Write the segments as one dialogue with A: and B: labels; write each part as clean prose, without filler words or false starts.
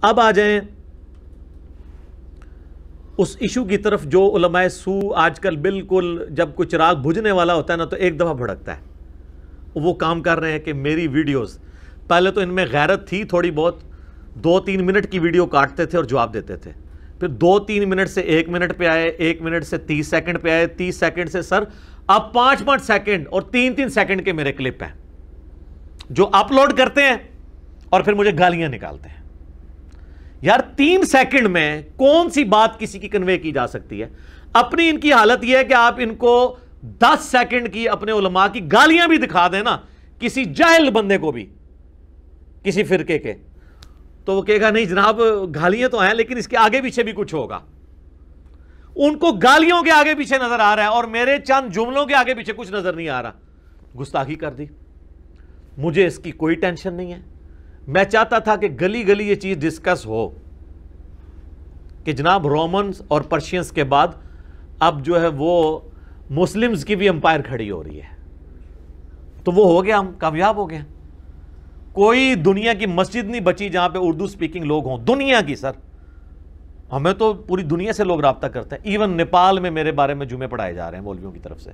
A: اب آ جائیں اس ایشو کی طرف جو علماء سو آج کل بالکل جب کوئی چراغ بجھنے والا ہوتا ہے نا تو ایک دفعہ بھڑکتا ہے. وہ کام کر رہے ہیں کہ میری ویڈیوز، پہلے تو ان میں غیرت تھی تھوڑی بہت، 2-3 منٹ کی ویڈیو کاٹتے تھے اور جواب دیتے تھے، پھر 2-3 منٹ سے 1 منٹ پہ آئے، 1 منٹ سے 30 سیکنڈ پہ آئے، 30 سیکنڈ سے سر اب 5-5 سیکنڈ اور 3-3 سیکنڈ کے میرے کلپ ہیں جو اپلوڈ کرتے ہیں اور پھر مجھے گالیاں نکالتے ہیں. یار 3 سیکنڈ میں کون سی بات کسی کی کنوے کی جا سکتی ہے؟ اپنی ان کی حالت یہ ہے کہ آپ ان کو 10 سیکنڈ کی اپنے علماء کی گالیاں بھی دکھا دیں نا کسی جاہل بندے کو بھی، کسی فرقے کے، تو وہ کہے گا نہیں جناب گالیاں تو ہیں لیکن اس کے آگے پیچھے بھی کچھ ہوگا. ان کو گالیوں کے آگے پیچھے نظر آ رہا ہے اور میرے چند جملوں کے آگے پیچھے کچھ نظر نہیں آ رہا. گستاخی کر دی. مجھے اس کی کوئی ٹینشن نہیں ہے. میں چاہتا تھا کہ گلی گلی یہ چیز ڈسکس ہو کہ جناب رومنز اور پرشینز کے بعد اب جو ہے وہ مسلمز کی بھی امپائر کھڑی ہو رہی ہے. تو وہ ہو گیا، ہم کامیاب ہو گئے. کوئی دنیا کی مسجد نہیں بچی جہاں پہ اردو سپیکنگ لوگ ہوں، دنیا کی. سر ہمیں تو پوری دنیا سے لوگ رابطہ کرتے ہیں. ایون نیپال میں میرے بارے میں جمعے پڑھائے جا رہے ہیں مولویوں کی طرف سے.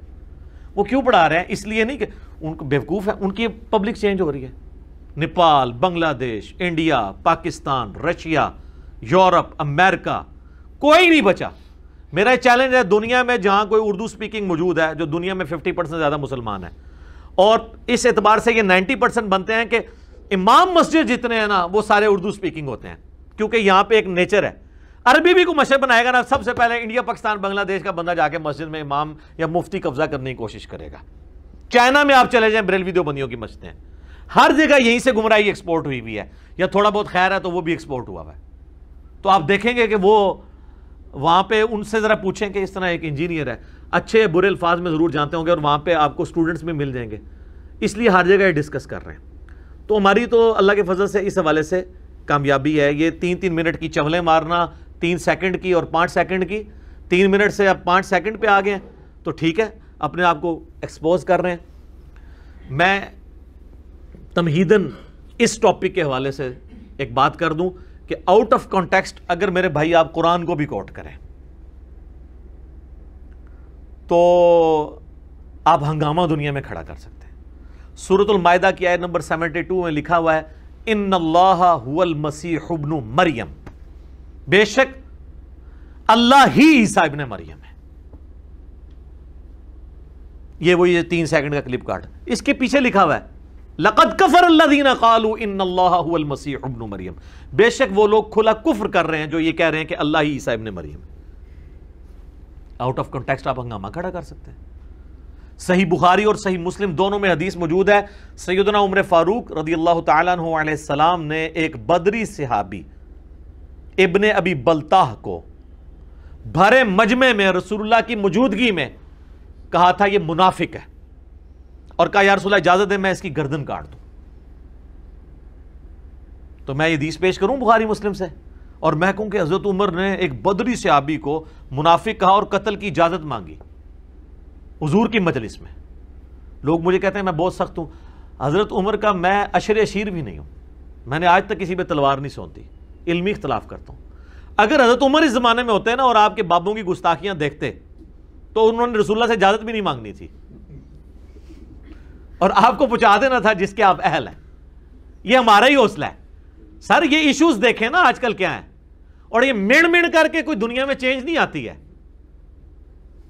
A: وہ کیوں پڑھا رہے ہیں؟ اس لیے نہیں کہ ان کو بیوقوف ہے، ان کی پبلک چینج ہو رہی ہے. نیپال، بنگلہ دیش، انڈیا، پاکستان، رشیا، یورپ، امریکہ، کوئی نہیں بچا. میرا چیلنج ہے دنیا میں جہاں کوئی اردو سپیکنگ موجود ہے، جو دنیا میں 50% زیادہ مسلمان ہیں، اور اس اعتبار سے یہ 90% بنتے ہیں کہ امام مسجد جتنے ہیں نا وہ سارے اردو سپیکنگ ہوتے ہیں، کیونکہ یہاں پہ ایک نیچر ہے. عربی بھی کو مسجد بنائے گا نا، سب سے پہلے انڈیا، پاکستان، بنگلہ دیش کا بندہ جا کے مسجد میں امام یا مفتی قبضہ کرنے کی کوشش کرے گا. چائنا میں آپ چلے جائیں، بریلوی دیوبندیوں کی مسجدیں، ہر جگہ یہیں سے گمراہی ایکسپورٹ ہوئی ہے، یا تھوڑا بہت خیر ہے تو وہ بھی ایکسپورٹ ہوا ہے. تو آپ دیکھیں گے کہ وہ وہاں پہ ان سے ذرا پوچھیں کہ اس طرح ایک انجینئر ہے، اچھے برے الفاظ میں ضرور جانتے ہوں گے، اور وہاں پہ آپ کو اسٹوڈنٹس بھی مل جائیں گے، اس لیے ہر جگہ یہ ڈسکس کر رہے ہیں. تو ہماری تو اللہ کے فضل سے اس حوالے سے کامیابی ہے. یہ 3-3 منٹ کی چولیں مارنا، 3 سیکنڈ کی اور 5 سیکنڈ کی، 3 منٹ سے اب 5 سیکنڈ پہ آ گئے ہیں تو ٹھیک ہے، اپنے آپ کو ایکسپوز کر رہے ہیں. میں تمہیداً اس ٹاپک کے حوالے سے ایک بات کر دوں کہ آؤٹ آف کانٹیکسٹ اگر میرے بھائی آپ قرآن کو بھی کوٹ کریں تو آپ ہنگامہ دنیا میں کھڑا کر سکتے ہیں. سورۃ المائدہ کی آیت نمبر 72 میں لکھا ہوا ہے ان اللہ هو المسیح ابن مریم، بے شک اللہ ہی عیسیٰ ابن مریم ہے. یہ 3 سیکنڈ کا کلپ کاٹ، اس کے پیچھے لکھا ہوا ہے لقد کفر الذین قالوا ان اللہ هو المسیح ابن مریم، بے شک وہ لوگ کھلا کفر کر رہے ہیں جو یہ کہہ رہے ہیں کہ اللہ ہی عیسیٰ ابن مریم. آؤٹ آف کنٹیکسٹ آپ ہنگامہ کھڑا کر سکتے ہیں. صحیح بخاری اور صحیح مسلم دونوں میں حدیث موجود ہے. سیدنا عمر فاروق رضی اللہ تعالیٰ عنہ علیہ السلام نے ایک بدری صحابی ابن ابی بلتاہ کو بھرے مجمع میں رسول اللہ کی موجودگی میں کہا تھا یہ منافق ہے، اور کہا یا رسول اللہ اجازت دے میں اس کی گردن کاٹ دوں. تو میں یہ حدیث پیش کروں بخاری مسلم سے، اور میں کہوں کہ حضرت عمر نے ایک بدری صحابی کو منافق کہا اور قتل کی اجازت مانگی حضور کی مجلس میں. لوگ مجھے کہتے ہیں میں بہت سخت ہوں. حضرت عمر کا میں اشر اشیر بھی نہیں ہوں، میں نے آج تک کسی پہ تلوار نہیں سونتی، علمی اختلاف کرتا ہوں. اگر حضرت عمر اس زمانے میں ہوتے نا اور آپ کے بابوں کی گستاخیاں دیکھتے تو انہوں نے رسول اللہ سے اجازت بھی نہیں مانگنی تھی اور آپ کو پہنچا دینا تھا جس کے آپ اہل ہیں. یہ ہمارا ہی حوصلہ ہے. سر یہ ایشوز دیکھیں نا آج کل کیا ہیں، اور یہ مڑ مڑ کر کے کوئی دنیا میں چینج نہیں آتی ہے.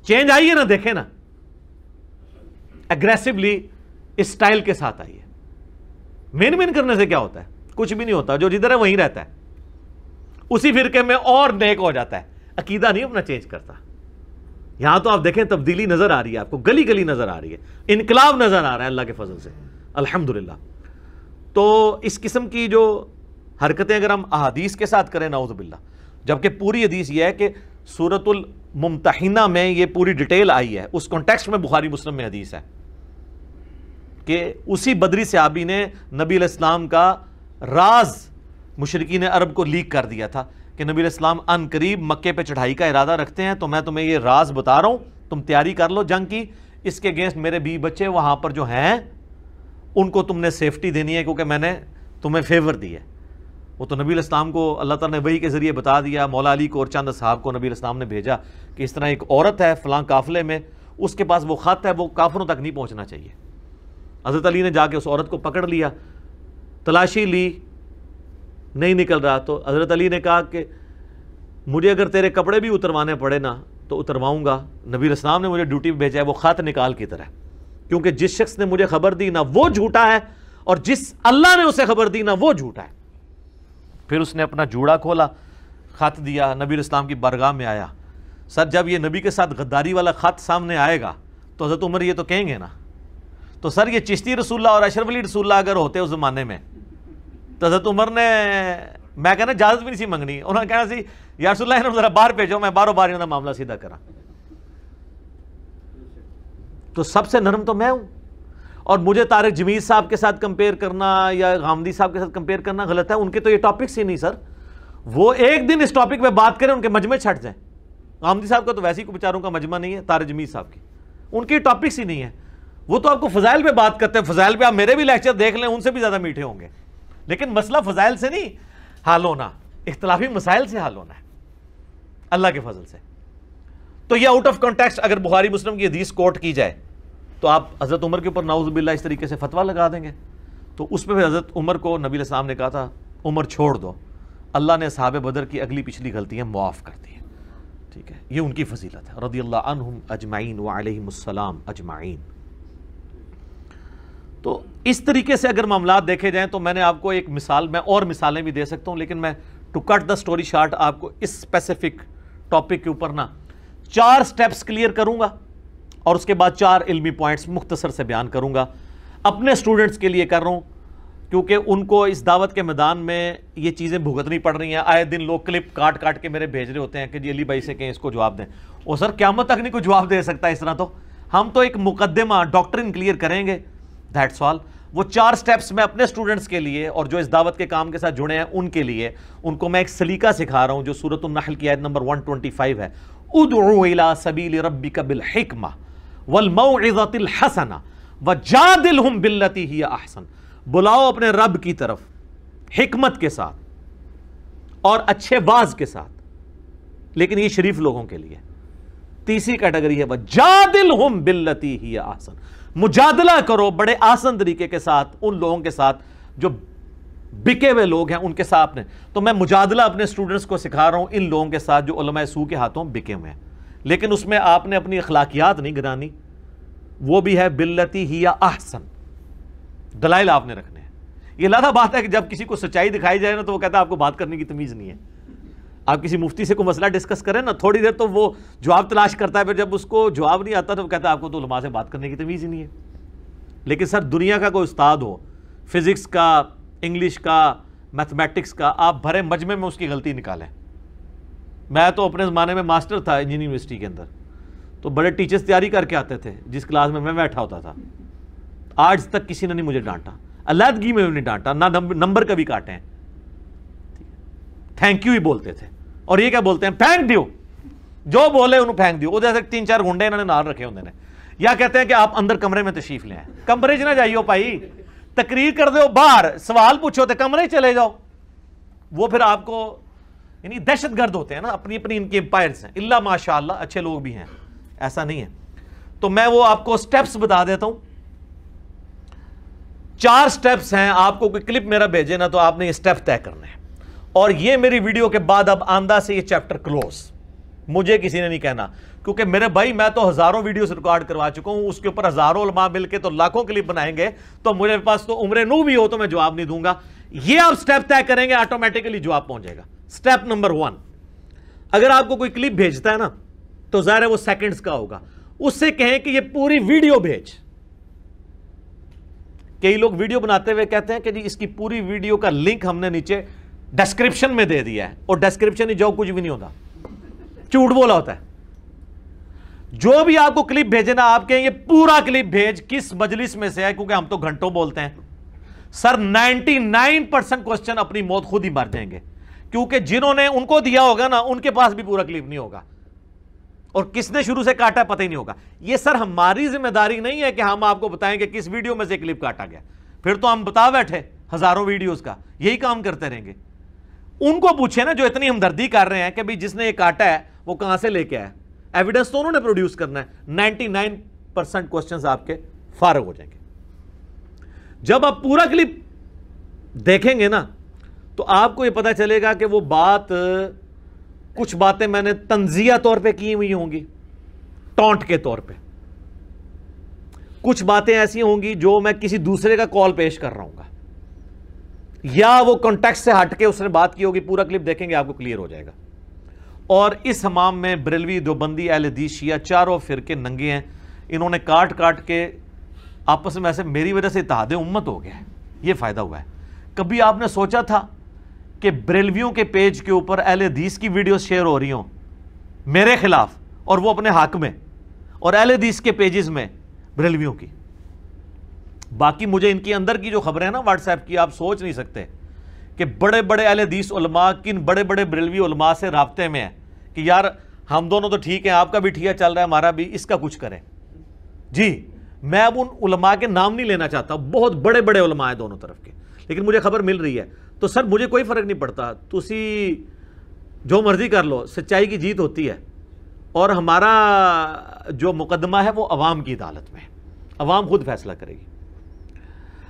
A: چینج آئیے نا، دیکھیں نا، اگریسولی اس سٹائل کے ساتھ آئیے. مین مین کرنے سے کیا ہوتا ہے؟ کچھ بھی نہیں ہوتا. جو جدھر ہے وہیں رہتا ہے، اسی فرقے میں اور نیک ہو جاتا ہے. عقیدہ نہیں اپنا چینج کرتا. یہاں تو آپ دیکھیں تبدیلی نظر آ رہی ہے آپ کو، گلی گلی نظر آ رہی ہے، انقلاب نظر آ رہا ہے اللہ کے فضل سے الحمدللہ. تو اس قسم کی جو حرکتیں اگر ہم احادیث کے ساتھ کریں نعوذ باللہ، جبکہ پوری حدیث یہ ہے کہ سورۃ الممتحنہ میں یہ پوری ڈیٹیل آئی ہے، اس کانٹیکسٹ میں بخاری مسلم میں حدیث ہے کہ اسی بدری صحابی نے نبی علیہ السلام کا راز مشرکین عرب کو لیک کر دیا تھا کہ نبی علیہ السلام ان قریب مکے پہ چڑھائی کا ارادہ رکھتے ہیں، تو میں تمہیں یہ راز بتا رہا ہوں، تم تیاری کر لو جنگ کی. اس کے اگینسٹ میرے بیوی بچے وہاں پر جو ہیں ان کو تم نے سیفٹی دینی ہے کیونکہ میں نے تمہیں فیور دی ہے. وہ تو نبی علیہ السلام کو اللہ تعالیٰ نے وحی کے ذریعے بتا دیا، مولا علی کو اور چند اصحاب کو نبی علیہ السلام نے بھیجا کہ اس طرح ایک عورت ہے فلاں قافلے میں، اس کے پاس وہ خط ہے، وہ کافروں تک نہیں پہنچنا چاہیے۔ حضرت علی نے جا کے اس عورت کو پکڑ لیا، تلاشی لی، نہیں نکل رہا، تو حضرت علی نے کہا کہ مجھے اگر تیرے کپڑے بھی اتروانے پڑے نا تو اترواؤں گا، نبی علیہ السلام نے مجھے ڈیوٹی پہ بھیجا ہے، وہ خط نکال کی طرح، کیونکہ جس شخص نے مجھے خبر دی نا وہ جھوٹا ہے، اور جس اللہ نے اسے خبر دی نا وہ جھوٹا ہے۔ پھر اس نے اپنا جوڑا کھولا، خط دیا، نبی علیہ السلام کی بارگاہ میں آیا۔ سر جب یہ نبی کے ساتھ غداری والا خط سامنے آئے گا تو حضرت عمر یہ تو کہیں گے نا، تو سر یہ چشتی رسول اللہ اور اشرف علی رسول اللہ اگر ہوتے اس زمانے میں تو حضرت عمر نے، میں کہنا اجازت بھی نہیں سی منگنی، انہوں نے کہنا سی یا رسول اللہ ذرا باہر بھیجو، میں باروں بار انہوں معاملہ سیدھا کرا۔ تو سب سے نرم تو میں ہوں، اور مجھے طارق جمیل صاحب کے ساتھ کمپیئر کرنا یا غامدی صاحب کے ساتھ کمپیئر کرنا غلط ہے، ان کے تو یہ ٹاپکس ہی نہیں سر، وہ ایک دن اس ٹاپک پہ بات کریں ان کے مجمع چھٹ جائیں۔ غامدی صاحب کا تو ویسے ہی بیچاروں کا مجمع نہیں ہے، طارق جمیل صاحب کی ان کی ٹاپکس ہی نہیں ہے، وہ تو آپ کو فضائل پہ بات کرتے ہیں، فضائل پہ آپ میرے بھی لیکچر دیکھ لیں، ان سے بھی زیادہ میٹھے ہوں گے، لیکن مسئلہ فضائل سے نہیں حل ہونا، اختلافی مسائل سے حل ہونا ہے اللہ کے فضل سے۔ تو یہ آؤٹ آف کانٹیکسٹ اگر بخاری مسلم کی حدیث کوٹ کی جائے تو آپ حضرت عمر کے اوپر نعوذ باللہ اس طریقے سے فتویٰ لگا دیں گے، تو اس پہ پھر حضرت عمر کو نبی علیہ السلام نے کہا تھا عمر چھوڑ دو، اللہ نے اصحاب بدر کی اگلی پچھلی غلطیاں معاف کر دی ہیں، ٹھیک ہے، یہ ان کی فضیلت ہے رضی اللہ عنہم اجمعین وعلیہم السلام اجمعین۔ تو اس طریقے سے اگر معاملات دیکھے جائیں تو میں نے آپ کو ایک مثال، میں اور مثالیں بھی دے سکتا ہوں، لیکن میں to cut the story short آپ کو اس اسپیسیفک ٹاپک کے اوپر نا 4 سٹیپس کلیئر کروں گا، اور اس کے بعد 4 علمی پوائنٹس مختصر سے بیان کروں گا، اپنے سٹوڈنٹس کے لیے کر رہا ہوں، کیونکہ ان کو اس دعوت کے میدان میں یہ چیزیں بھگتنی پڑ رہی ہیں۔ آئے دن لوگ کلپ کاٹ کاٹ کے میرے بھیج رہے ہوتے ہیں کہ جی علی بھائی سے کہیں اس کو جواب دیں، اور سر قیامت تک نہیں کوئی جواب دے سکتا اس طرح، تو ہم تو ایک مقدمہ ڈاکٹرن کلیئر کریں گے، دیٹس آل۔ وہ 4 سٹیپس میں اپنے سٹوڈنٹس کے لیے اور جو اس دعوت کے کام کے ساتھ جڑے ہیں ان کے لیے، ان کو میں ایک سلیقہ سکھا رہا ہوں جو سورۃ النحل کی آیت نمبر 125 ہے، ادعو الی سبیل ربک بالحکمہ والموعظۃ الحسنہ وجادلہم باللتی ہی احسن، بلاؤ اپنے رب کی طرف حکمت کے ساتھ اور اچھے باز کے ساتھ، لیکن یہ شریف لوگوں کے لیے۔ تیسری کیٹیگری ہے وجادلہم باللتی ہی احسن، مجادلہ کرو بڑے آسان طریقے کے ساتھ ان لوگوں کے ساتھ جو بکے ہوئے لوگ ہیں ان کے ساتھ۔ تو میں مجادلہ اپنے سٹوڈنٹس کو سکھا رہا ہوں ان لوگوں کے ساتھ جو علماء سوء کے ہاتھوں بکے ہوئے ہیں، لیکن اس میں آپ نے اپنی اخلاقیات نہیں گرانی، وہ بھی ہے باللتی ہی احسن، دلائل آپ نے رکھنے ہیں۔ یہ لادہ بات ہے کہ جب کسی کو سچائی دکھائی جائے نا تو وہ کہتا ہے آپ کو بات کرنے کی تمیز نہیں ہے۔ آپ کسی مفتی سے کوئی مسئلہ ڈسکس کریں نا، تھوڑی دیر تو وہ جواب تلاش کرتا ہے، پھر جب اس کو جواب نہیں آتا تو وہ کہتا ہے آپ کو تو علماء سے بات کرنے کی تمیز ہی نہیں ہے۔ لیکن سر دنیا کا کوئی استاد ہو، فزکس کا، انگلش کا، میتھمیٹکس کا، آپ بھرے مجمع میں اس کی غلطی نکالیں۔ میں تو اپنے زمانے میں ماسٹر تھا انجینئرنگ یونیورسٹی کے اندر، تو بڑے ٹیچرز تیاری کر کے آتے تھے جس کلاس میں بیٹھا ہوتا تھا، آج تک کسی نے نہیں مجھے ڈانٹا، علیحدگی میں بھی نہیں ڈانٹا، نہ نمبر کبھی کاٹے ہیں، تھینک یو ہی بولتے تھے۔ اور یہ کیا بولتے ہیں؟ پھینک دیو، جو بولے انہوں پھینک دیو۔ ادھر سے 3-4 گنڈے انہوں نے نال رکھے ہوندے نے، یا کہتے ہیں کہ آپ اندر کمرے میں تشریف لے آئیں، کمرے چ نہ جائیو بھائی، تقریر کر دو باہر، سوال پوچھو تو کمرے چلے جاؤ۔ وہ پھر آپ کو یعنی دہشت گرد ہوتے ہیں نا، اپنی اپنی ان کی امپائرز ہیں، اللہ ماشاء اللہ اچھے لوگ بھی ہیں، ایسا نہیں ہے۔ تو میں وہ آپ کو سٹیپس بتا دیتا ہوں، 4 سٹیپس ہیں۔ آپ کو کوئی کلپ میرا بھیجے نا تو آپ نے یہ سٹیپ طے کرنے ہیں، اور یہ میری ویڈیو کے بعد اب آندہ سے یہ چیپٹر کلوز، مجھے کسی نے نہیں کہنا، کیونکہ میرے بھائی میں تو ہزاروں ویڈیوز ریکارڈ کروا چکا ہوں، اس کے اوپر ہزاروں علماء مل کے تو لاکھوں کلپ بنائیں گے، تو میرے پاس تو عمر نو بھی ہو تو میں جواب نہیں دوں گا۔ یہ آپ سٹیپ طے کریں گے آٹومیٹیکلی جواب پہنچ جائے گا۔ سٹیپ نمبر 1، اگر آپ کو کوئی کلپ بھیجتا ہے نا تو ظاہر ہے وہ سیکنڈز کا ہوگا، اس سے کہیں کہ یہ پوری ویڈیو بھیج۔ کئی لوگ ویڈیو بناتے ہوئے کہتے ہیں کہ جی اس کی پوری ویڈیو کا لنک ہم نے نیچے ڈسکرپشن میں دے دیا ہے، اور ڈسکرپشن ہی جو کچھ بھی نہیں ہوتا، جھوٹ بولا ہوتا ہے۔ جو بھی آپ کو کلپ بھیجے نا آپ کہیں یہ پورا کلپ بھیج، کس مجلس میں سے ہے، کیونکہ ہم تو گھنٹوں بولتے ہیں سر۔ 99% کوسچن اپنی موت خود ہی مر جائیں گے، کیونکہ جنہوں نے ان کو دیا ہوگا نا ان کے پاس بھی پورا کلپ نہیں ہوگا، اور کس نے شروع سے کاٹا ہے پتہ ہی نہیں ہوگا۔ یہ سر ہماری ذمہ داری نہیں ہے کہ ہم آپ کو بتائیں کہ کس ویڈیو میں سے کلپ کاٹا گیا، پھر تو ہم بتا بیٹھے ہزاروں ویڈیوز کا، یہی کام کرتے رہیں گے۔ ان کو پوچھے نا جو اتنی ہمدردی کر رہے ہیں کہ بھئی جس نے یہ کاٹا ہے وہ کہاں سے لے کے آیا، ایویڈنس تو انہوں نے پروڈیوس کرنا ہے. 99% کوسچنز آپ کے فارغ ہو جائیں گے. جب آپ پورا کلپ دیکھیں گے نا تو آپ کو یہ پتا چلے گا کہ وہ بات، کچھ باتیں میں نے تنزیہ طور پہ کی ہوئی ہوں گی، ٹونٹ کے طور پہ. کچھ باتیں ایسی ہوں گی جو میں کسی دوسرے کا کال پیش کر رہا ہوں گا، یا وہ کانٹیکسٹ سے ہٹ کے اس نے بات کی ہوگی. پورا کلپ دیکھیں گے آپ کو کلیئر ہو جائے گا. اور اس حمام میں بریلوی، دیوبندی، اہل حدیث، شیعہ، چاروں فرقے ننگے ہیں. انہوں نے کاٹ کاٹ کے آپس میں ایسے میری وجہ سے اتحاد امت ہو گیا ہے. یہ فائدہ ہوا ہے. کبھی آپ نے سوچا تھا کہ بریلویوں کے پیج کے اوپر اہل حدیث کی ویڈیوز شیئر ہو رہی ہوں میرے خلاف، اور وہ اپنے حق میں، اور اہل حدیث کے پیجز میں بریلویوں کی؟ باقی مجھے ان کی اندر کی جو خبریں ہیں نا واٹس ایپ کی، آپ سوچ نہیں سکتے کہ بڑے بڑے اہل حدیث علماء کن بڑے بڑے بریلوی علماء سے رابطے میں ہیں کہ یار ہم دونوں تو ٹھیک ہیں، آپ کا بھی ٹھیک چل رہا ہے، ہمارا بھی، اس کا کچھ کریں. جی میں اب ان علماء کے نام نہیں لینا چاہتا، بہت بڑے بڑے علماء ہیں دونوں طرف کے، لیکن مجھے خبر مل رہی ہے. تو سر مجھے کوئی فرق نہیں پڑتا، تسی جو مرضی کر لو، سچائی کی جیت ہوتی ہے. اور ہمارا جو مقدمہ ہے وہ عوام کی عدالت میں ہے، عوام خود فیصلہ کرے گی.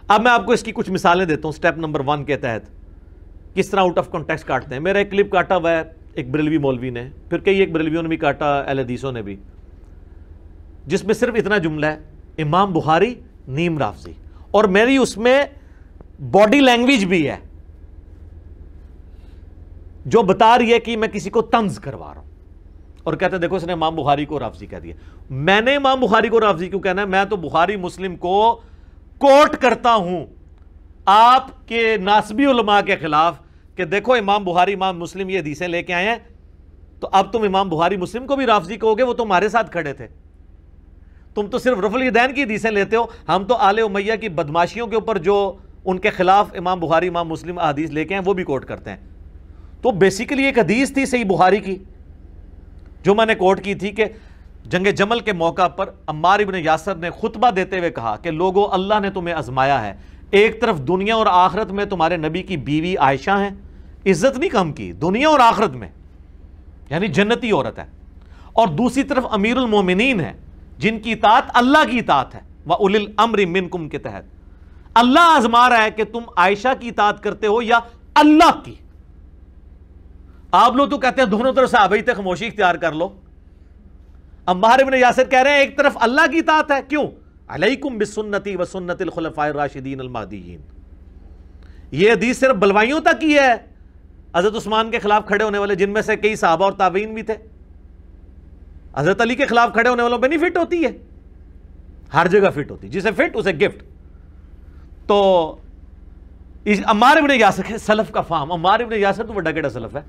A: اب میں آپ کو اس کی کچھ مثالیں دیتا ہوں. سٹیپ نمبر 1 کے تحت کس طرح آؤٹ آف کانٹیکسٹ کاٹتے ہیں. میرا ایک کلپ کاٹا ہوا ہے ایک بریلوی مولوی نے، پھر کئی ایک بریلویوں نے بھی کاٹا، اہل حدیثوں نے بھی، جس میں صرف اتنا جملہ ہے امام بخاری نیم رافضی، اور میری اس میں باڈی لینگویج بھی ہے جو بتا رہی ہے کہ میں کسی کو طنز کروا رہا ہوں. اور کہتے ہیں دیکھو اس نے امام بخاری کو رافضی کہہ دیا. میں نے امام بخاری کو رافضی کیوں کہنا ہے؟ میں تو بخاری مسلم کو کوٹ کرتا ہوں آپ کے ناسبی علماء کے خلاف کہ دیکھو امام بخاری امام مسلم یہ حدیثیں لے کے آئے ہیں، تو اب تم امام بخاری مسلم کو بھی رافضی کہو گے؟ وہ تمہارے ساتھ کھڑے تھے. تم تو صرف رفع الیدین کی حدیثیں لیتے ہو، ہم تو آل امیہ کی بدماشیوں کے اوپر جو ان کے خلاف امام بخاری امام مسلم حدیث لے کے ہیں وہ بھی کوٹ کرتے ہیں. تو بیسیکلی ایک حدیث تھی صحیح بخاری کی جو میں نے کوٹ کی تھی کہ جنگ جمل کے موقع پر عمار ابن یاسر نے خطبہ دیتے ہوئے کہا کہ لوگو اللہ نے تمہیں آزمایا ہے، ایک طرف دنیا اور آخرت میں تمہارے نبی کی بیوی عائشہ ہیں، عزت نہیں کم کی دنیا اور آخرت میں، یعنی جنتی عورت ہے، اور دوسری طرف امیر المومنین ہے جن کی اطاعت اللہ کی اطاعت ہے، وَأُولِي الْأَمْرِ مِنْكُمْ کے تحت. اللہ آزما رہا ہے کہ تم عائشہ کی اطاعت کرتے ہو یا اللہ کی. آپ لوگ تو کہتے ہیں دونوں طرف صحابہ تھے، خاموشی اختیار کر لو. عمار ابن یاسر کہہ رہے ہیں ایک طرف اللہ کی اطاعت ہے، کیوں؟ علیکم بسنتی وسنت الخلفاء الراشدین المہدیین. یہ حدیث صرف بلوائیوں تک ہی ہے حضرت عثمان کے خلاف کھڑے ہونے والے، جن میں سے کئی صحابہ اور تابعین بھی تھے. حضرت علی کے خلاف کھڑے ہونے والوں پہ نہیں فٹ ہوتی ہے، ہر جگہ فٹ ہوتی، جسے فٹ اسے گفٹ. تو عمار ابن یاسر سلف کا فام، عمار ابن یاسر تو بڑا کیڑا سلف ہے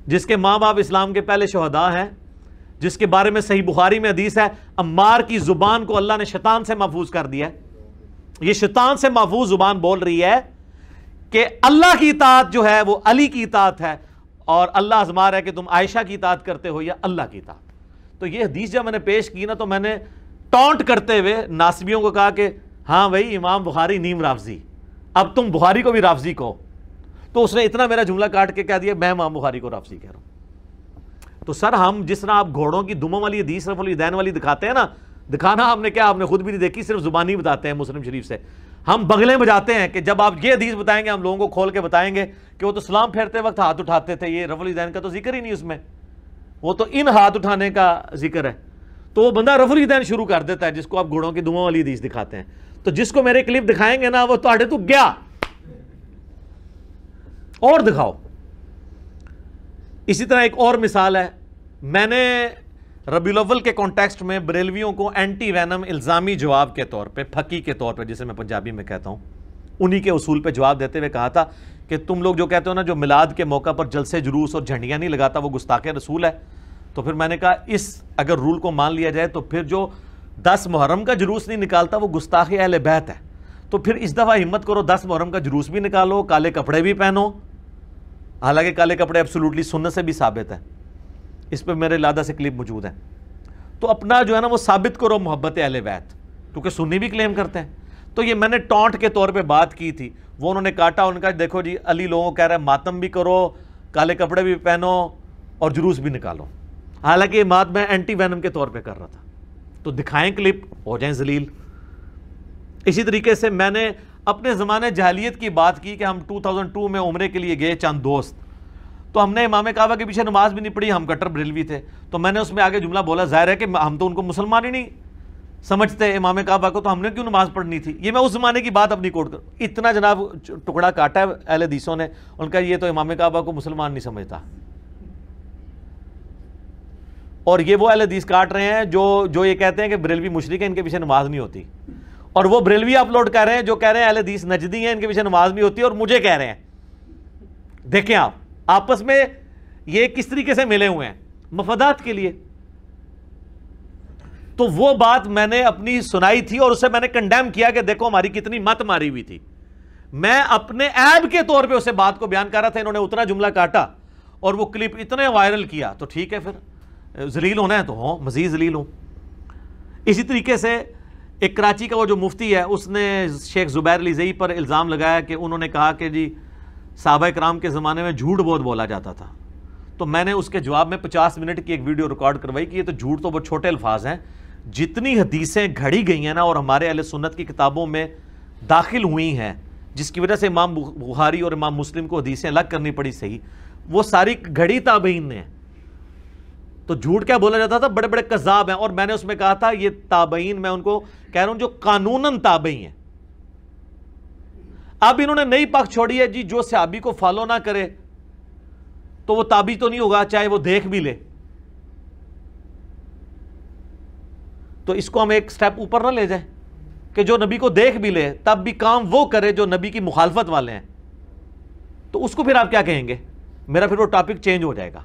A: جس کے ماں باپ اسلام کے پہلے شہداء ہیں، جس کے بارے میں صحیح بخاری میں حدیث ہے عمار کی زبان کو اللہ نے شیطان سے محفوظ کر دیا ہے. یہ شیطان سے محفوظ زبان بول رہی ہے کہ اللہ کی اطاعت جو ہے وہ علی کی اطاعت ہے، اور اللہ آزما رہا ہے کہ تم عائشہ کی اطاعت کرتے ہو یا اللہ کی اطاعت. تو یہ حدیث جب میں نے پیش کی نا تو میں نے ٹونٹ کرتے ہوئے ناسبیوں کو کہا کہ ہاں بھائی امام بخاری نیم رافضی، اب تم بخاری کو بھی رافضی کہو. تو اس نے اتنا میرا جملہ کاٹ کے کہہ دیا میں امام بخاری کو رافضی کہہ رہا ہوں. تو سر ہم جس طرح آپ گھوڑوں کی دموں والی حدیث رفع الیدین والی دکھاتے ہیں نا، دکھانا ہم نے کیا، آپ نے خود بھی نہیں دیکھی، صرف زبانی بتاتے ہیں مسلم شریف سے. ہم بغلیں بجاتے ہیں کہ جب آپ یہ حدیث بتائیں گے ہم لوگوں کو کھول کے بتائیں گے کہ وہ تو سلام پھیرتے وقت ہاتھ اٹھاتے تھے، یہ رفع الیدین کا تو ذکر ہی نہیں اس میں، وہ تو ان ہاتھ اٹھانے کا ذکر ہے. تو وہ بندہ رفع الیدین شروع کر دیتا ہے جس کو آپ گھوڑوں کی دموں والی حدیث دکھاتے ہیں. تو جس کو میرے کلپ دکھائیں گے نا وہ تہاڈے تو گیا، اور دکھاؤ. اسی طرح ایک اور مثال ہے، میں نے ربیع الاول کے کانٹیکسٹ میں بریلویوں کو اینٹی وینم الزامی جواب کے طور پہ، پھکی کے طور پہ جسے میں پنجابی میں کہتا ہوں، انہی کے اصول پہ جواب دیتے ہوئے کہا تھا کہ تم لوگ جو کہتے ہو نا جو میلاد کے موقع پر جلسے جلوس اور جھنڈیاں نہیں لگاتا وہ گستاخ رسول ہے. تو پھر میں نے کہا اس اگر رول کو مان لیا جائے تو پھر جو 10 محرم کا جلوس نہیں نکالتا وہ گستاخ اہل بیت ہے. تو پھر اس دفعہ ہمت کرو 10 محرم کا جلوس بھی نکالو، کالے کپڑے بھی پہنو، حالانکہ کالے کپڑے ایبسولوٹلی سنت سے بھی ثابت ہے. اس پہ میرے لادہ سے کلپ موجود ہے. تو اپنا جو ہے نا وہ ثابت کرو محبت اہل بیت، کیونکہ سنی بھی کلیم کرتے ہیں. تو یہ میں نے ٹونٹ کے طور پہ بات کی تھی، وہ انہوں نے کاٹا، ان کا دیکھو جی علی لوگوں کو کہہ رہا ہے ماتم بھی کرو، کالے کپڑے بھی پہنو اور جلوس بھی نکالو، حالانکہ یہ بات میں اینٹی وینم کے طور پہ کر رہا تھا۔ تو دکھائیں کلپ، ہو جائیں ذلیل۔ اسی طریقے سے میں نے اپنے زمانے جاہلیت کی بات کی کہ ہم 2002 میں عمرے کے لیے گئے چند دوست، تو ہم نے امام کعبہ کے پیچھے نماز بھی نہیں پڑھی، ہم کٹر بریلوی تھے، تو میں نے اس میں آگے جملہ بولا ظاہر ہے کہ ہم تو ان کو مسلمان ہی نہیں سمجھتے امام کعبہ کو، تو ہم نے کیوں نماز پڑھنی تھی۔ یہ میں اس زمانے کی بات اپنی کوٹ کروں، اتنا جناب ٹکڑا کاٹا ہے اہل حدیثوں نے، ان کا یہ تو امام کعبہ کو مسلمان نہیں سمجھتا۔ اور یہ وہ اہل حدیث کاٹ رہے ہیں جو یہ کہتے ہیں کہ بریلوی مشرک ہیں، ان کے پیچھے نماز نہیں ہوتی، اور وہ بریلوی اپلوڈ کر رہے ہیں جو کہہ رہے ہیں اہل حدیث نجدی ہیں، ان کے پیچھے نماز نہیں ہوتی، اور مجھے کہہ رہے ہیں۔ دیکھیں آپ آپس میں یہ کس طریقے سے ملے ہوئے ہیں مفادات کے لیے۔ تو وہ بات میں نے اپنی سنائی تھی اور اسے میں نے کنڈیم کیا کہ دیکھو ہماری کتنی مت ماری ہوئی تھی، میں اپنے عیب کے طور پہ اسے بات کو بیان کر رہا تھا، انہوں نے اتنا جملہ کاٹا اور وہ کلپ اتنے وائرل کیا، تو ٹھیک ہے پھر ذلیل ہونا ہے تو ہوں، مزید ذلیل ہوں۔ اسی طریقے سے ایک کراچی کا وہ جو مفتی ہے، اس نے شیخ زبیر علی زئی پر الزام لگایا کہ انہوں نے کہا کہ جی صحابہ کرام کے زمانے میں جھوٹ بہت بولا جاتا تھا، تو میں نے اس کے جواب میں 50 منٹ کی ایک ویڈیو ریکارڈ کروائی کہ یہ تو جھوٹ تو بہت چھوٹے الفاظ ہیں، جتنی حدیثیں گھڑی گئی ہیں نا اور ہمارے اہل سنت کی کتابوں میں داخل ہوئی ہیں، جس کی وجہ سے امام بخاری اور امام مسلم کو حدیثیں الگ کرنی پڑی صحیح، وہ ساری گھڑی تابعین نے ہیں۔ تو جھوٹ کیا بولا جاتا تھا، بڑے بڑے کذاب ہیں، اور میں نے اس میں کہا تھا یہ تابعین میں ان کو کہہ رہا ہوں جو قانوناً تابعی ہیں۔ اب انہوں نے نئی پاک چھوڑی ہے جی جو صحابی کو فالو نہ کرے تو وہ تابعی تو نہیں ہوگا چاہے وہ دیکھ بھی لے، تو اس کو ہم ایک سٹیپ اوپر نہ لے جائیں کہ جو نبی کو دیکھ بھی لے تب بھی کام وہ کرے جو نبی کی مخالفت والے ہیں، تو اس کو پھر آپ کیا کہیں گے؟ میرا پھر وہ ٹاپک چینج ہو جائے گا،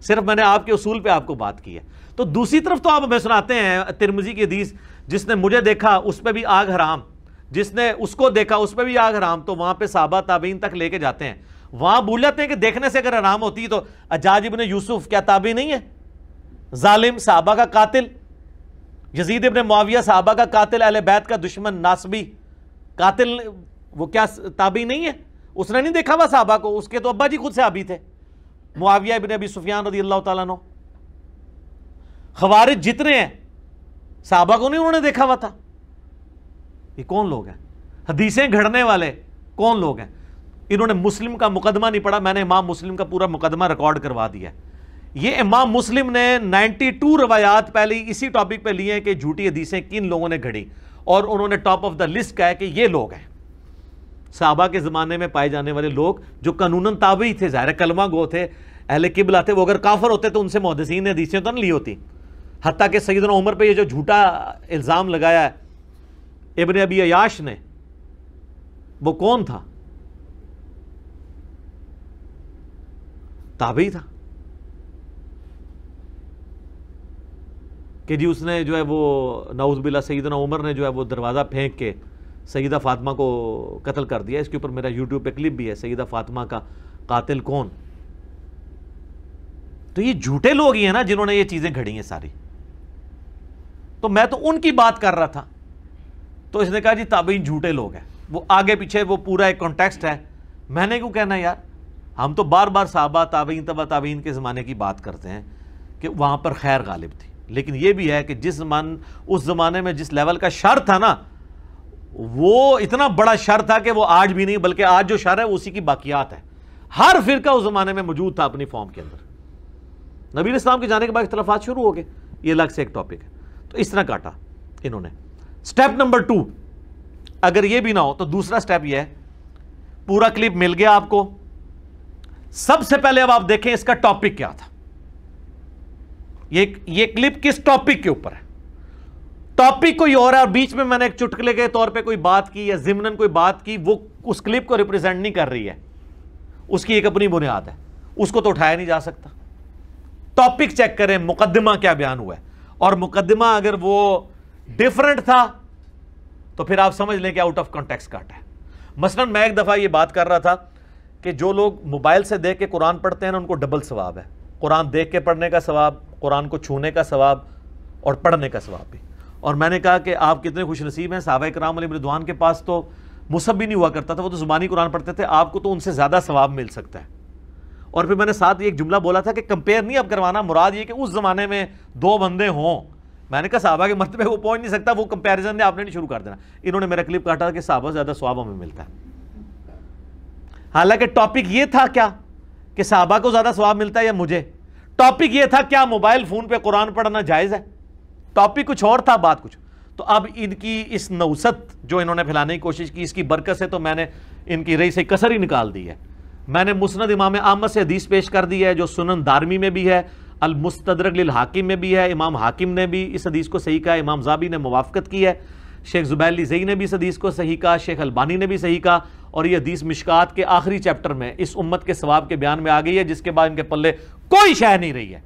A: صرف میں نے آپ کے اصول پہ آپ کو بات کی ہے۔ تو دوسری طرف تو آپ ہمیں سناتے ہیں ترمذی کی حدیث، جس نے مجھے دیکھا اس پہ بھی آگ حرام، جس نے اس کو دیکھا اس پہ بھی آگ حرام، تو وہاں پہ صحابہ تابعین تک لے کے جاتے ہیں، وہاں بھول جاتے ہیں کہ دیکھنے سے اگر حرام ہوتی تو حجاج ابن یوسف کیا تابعی نہیں ہے؟ ظالم، صحابہ کا قاتل، یزید ابن معاویہ صحابہ کا قاتل، اہل بیت کا دشمن، ناصبی قاتل، وہ کیا تابعی نہیں ہے؟ اس نے نہیں دیکھا ہوا صحابہ کو، اس کے تو ابا جی خود صحابی تھے، معاویہ ابن ابی سفیان رضی اللہ تعالیٰ عنہ۔ خوارج جتنے ہیں صحابہ کو نہیں انہوں نے دیکھا ہوا تھا۔ یہ کون لوگ ہیں؟ حدیثیں گھڑنے والے کون لوگ ہیں؟ انہوں نے مسلم کا مقدمہ نہیں پڑھا، میں نے امام مسلم کا پورا مقدمہ ریکارڈ کروا دیا ہے۔ یہ امام مسلم نے 92 روایات پہلے اسی ٹاپک پہ لی ہیں کہ جھوٹی حدیثیں کن لوگوں نے گھڑی، اور انہوں نے ٹاپ آف دا لسٹ کہا ہے کہ یہ لوگ ہیں صحابہ کے زمانے میں پائے جانے والے لوگ جو قانوناً تابعی تھے، ظاہر کلمہ گو تھے، اہل قبلہ تھے، وہ اگر کافر ہوتے تو ان سے محدثین نے حدیثیں تو نہیں لی ہوتی۔ حتیٰ کہ سیدنا عمر پہ یہ جو جھوٹا الزام لگایا ہے ابن ابی عیاش نے، وہ کون تھا؟ تابعی تھا کہ جی اس نے جو ہے وہ نعوذ باللہ سیدنا عمر نے جو ہے وہ دروازہ پھینک کے سیدہ فاطمہ کو قتل کر دیا۔ اس کے اوپر میرا یوٹیوب پہ کلپ بھی ہے، سیدہ فاطمہ کا قاتل کون؟ تو یہ جھوٹے لوگ ہی ہیں نا جنہوں نے یہ چیزیں گھڑی ہیں ساری، تو میں تو ان کی بات کر رہا تھا، تو اس نے کہا جی تابعین جھوٹے لوگ ہیں، وہ آگے پیچھے وہ پورا ایک کانٹیکسٹ ہے۔ میں نے کیوں کہنا یار، ہم تو بار بار صحابہ تابعین تبع تابعین کے زمانے کی بات کرتے ہیں کہ وہاں پر خیر غالب تھی، لیکن یہ بھی ہے کہ اس زمانے میں جس لیول کا شر تھا نا، وہ اتنا بڑا شر تھا کہ وہ آج بھی نہیں، بلکہ آج جو شر ہے وہ اسی کی باقیات ہے۔ ہر فرقہ اس زمانے میں موجود تھا اپنی فارم کے اندر۔ نبی اسلام کے جانے کے بعد اختلافات شروع ہو گئے، یہ الگ سے ایک ٹاپک ہے۔ تو اس طرح کاٹا انہوں نے۔ سٹیپ نمبر 2، اگر یہ بھی نہ ہو تو دوسرا سٹیپ یہ ہے، پورا کلپ مل گیا آپ کو، سب سے پہلے اب آپ دیکھیں اس کا ٹاپک کیا تھا، یہ کلپ کس ٹاپک کے اوپر ہے۔ ٹاپک کوئی اور ہے اور بیچ میں میں نے ایک چٹکلے کے طور پہ کوئی بات کی یا ضمناً کوئی بات کی، وہ اس کلپ کو ریپرزینٹ نہیں کر رہی ہے، اس کی ایک اپنی بنیاد ہے، اس کو تو اٹھایا نہیں جا سکتا۔ ٹاپک چیک کریں، مقدمہ کیا بیان ہوا ہے، اور مقدمہ اگر وہ ڈیفرنٹ تھا تو پھر آپ سمجھ لیں کہ آؤٹ آف کانٹیکسٹ کاٹا ہے۔ مثلا میں ایک دفعہ یہ بات کر رہا تھا کہ جو لوگ موبائل سے دیکھ کے قرآن پڑھتے ہیں نا، ان کو ڈبل ثواب ہے، قرآن دیکھ کے پڑھنے کا ثواب، قرآن کو چھونے کا ثواب اور پڑھنے کا ثواب بھی۔ اور میں نے کہا کہ آپ کتنے خوش نصیب ہیں, صحابہ کرام علیہم رضوان کے پاس تو مصحف بھی نہیں ہوا کرتا تھا, وہ تو زبانی قرآن پڑھتے تھے, آپ کو تو ان سے زیادہ ثواب مل سکتا ہے. اور پھر میں نے ساتھ ایک جملہ بولا تھا کہ کمپیئر نہیں اب کروانا, مراد یہ کہ اس زمانے میں 2 بندے ہوں. میں نے کہا صحابہ کے مرتبے وہ پہنچ نہیں سکتا, وہ کمپیریزن نے آپ نے نہیں شروع کر دینا. انہوں نے میرا کلپ کاٹا کہ صحابہ زیادہ ثواب ہمیں ملتا ہے. حالانکہ ٹاپک یہ تھا کیا کہ صحابہ کو زیادہ ثواب ملتا ہے یا مجھے؟ ٹاپک یہ تھا کیا موبائل فون پہ قرآن پڑھنا جائز ہے؟ ٹاپک کچھ اور تھا, بات کچھ. تو اب ان کی اس نوست جو انہوں نے پھیلانے کی کوشش کی, اس کی برکت سے تو میں نے ان کی رئی سے کسر ہی نکال دی ہے. میں نے مسند امام احمد سے حدیث پیش کر دی ہے جو سنن دارمی میں بھی ہے, المستدرک للحاکم میں بھی ہے, امام حاکم نے بھی اس حدیث کو صحیح کہا, امام زابی نے موافقت کی ہے, شیخ زبیر زئی نے بھی اس حدیث کو صحیح کہا, شیخ البانی نے بھی صحیح کہا, اور یہ حدیث مشکات کے آخری چیپٹر میں اس امت کے ثواب کے بیان میں آ گئی ہے, جس کے بعد ان کے پلے کوئی شے نہیں رہی ہے.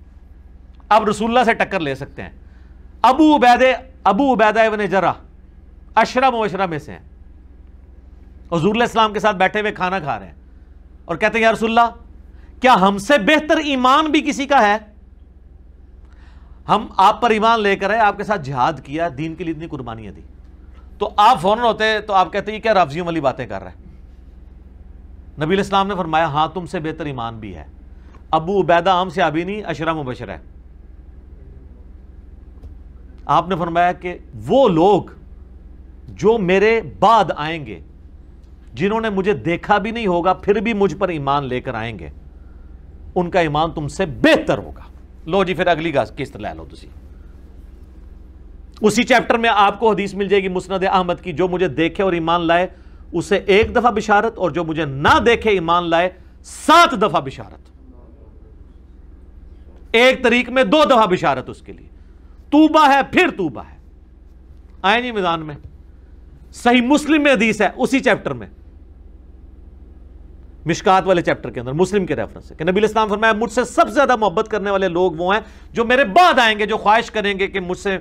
A: اب رسول اللہ سے ٹکر لے سکتے ہیں. ابو عبیدہ ابن جرح 10 مبشرہ میں سے ہیں, حضور علیہ السلام کے ساتھ بیٹھے ہوئے کھانا کھا رہے ہیں اور کہتے ہیں یا رسول اللہ کیا ہم سے بہتر ایمان بھی کسی کا ہے؟ ہم آپ پر ایمان لے کر آئے, آپ کے ساتھ جہاد کیا, دین کے لیے اتنی قربانیاں دی, تو آپ فوراً ہوتے تو آپ کہتے ہیں کیا رافضیوں والی باتیں کر رہے ہیں. نبی علیہ السلام نے فرمایا ہاں تم سے بہتر ایمان بھی ہے. ابو عبیدہ عام صحابی نہیں, 10 مبشر ہے. آپ نے فرمایا کہ وہ لوگ جو میرے بعد آئیں گے, جنہوں نے مجھے دیکھا بھی نہیں ہوگا پھر بھی مجھ پر ایمان لے کر آئیں گے, ان کا ایمان تم سے بہتر ہوگا. لو جی پھر اگلی قسط لے لو تسی. اسی چیپٹر میں آپ کو حدیث مل جائے گی مسند احمد کی, جو مجھے دیکھے اور ایمان لائے اسے 1 دفعہ بشارت, اور جو مجھے نہ دیکھے ایمان لائے 7 دفعہ بشارت. ایک طریق میں 2 دفعہ بشارت اس کے لیے. توبہ ہے پھر توبہ ہے. آئیں جی میدان میں. صحیح مسلم میں حدیث ہے اسی چیپٹر میں, مشکات والے چیپٹر کے اندر, مسلم کے ریفرنس ہے کہ نبی علیہ السلام فرمایا مجھ سے سب سے زیادہ محبت کرنے والے لوگ وہ ہیں جو میرے بعد آئیں گے, جو خواہش کریں گے کہ مجھ سے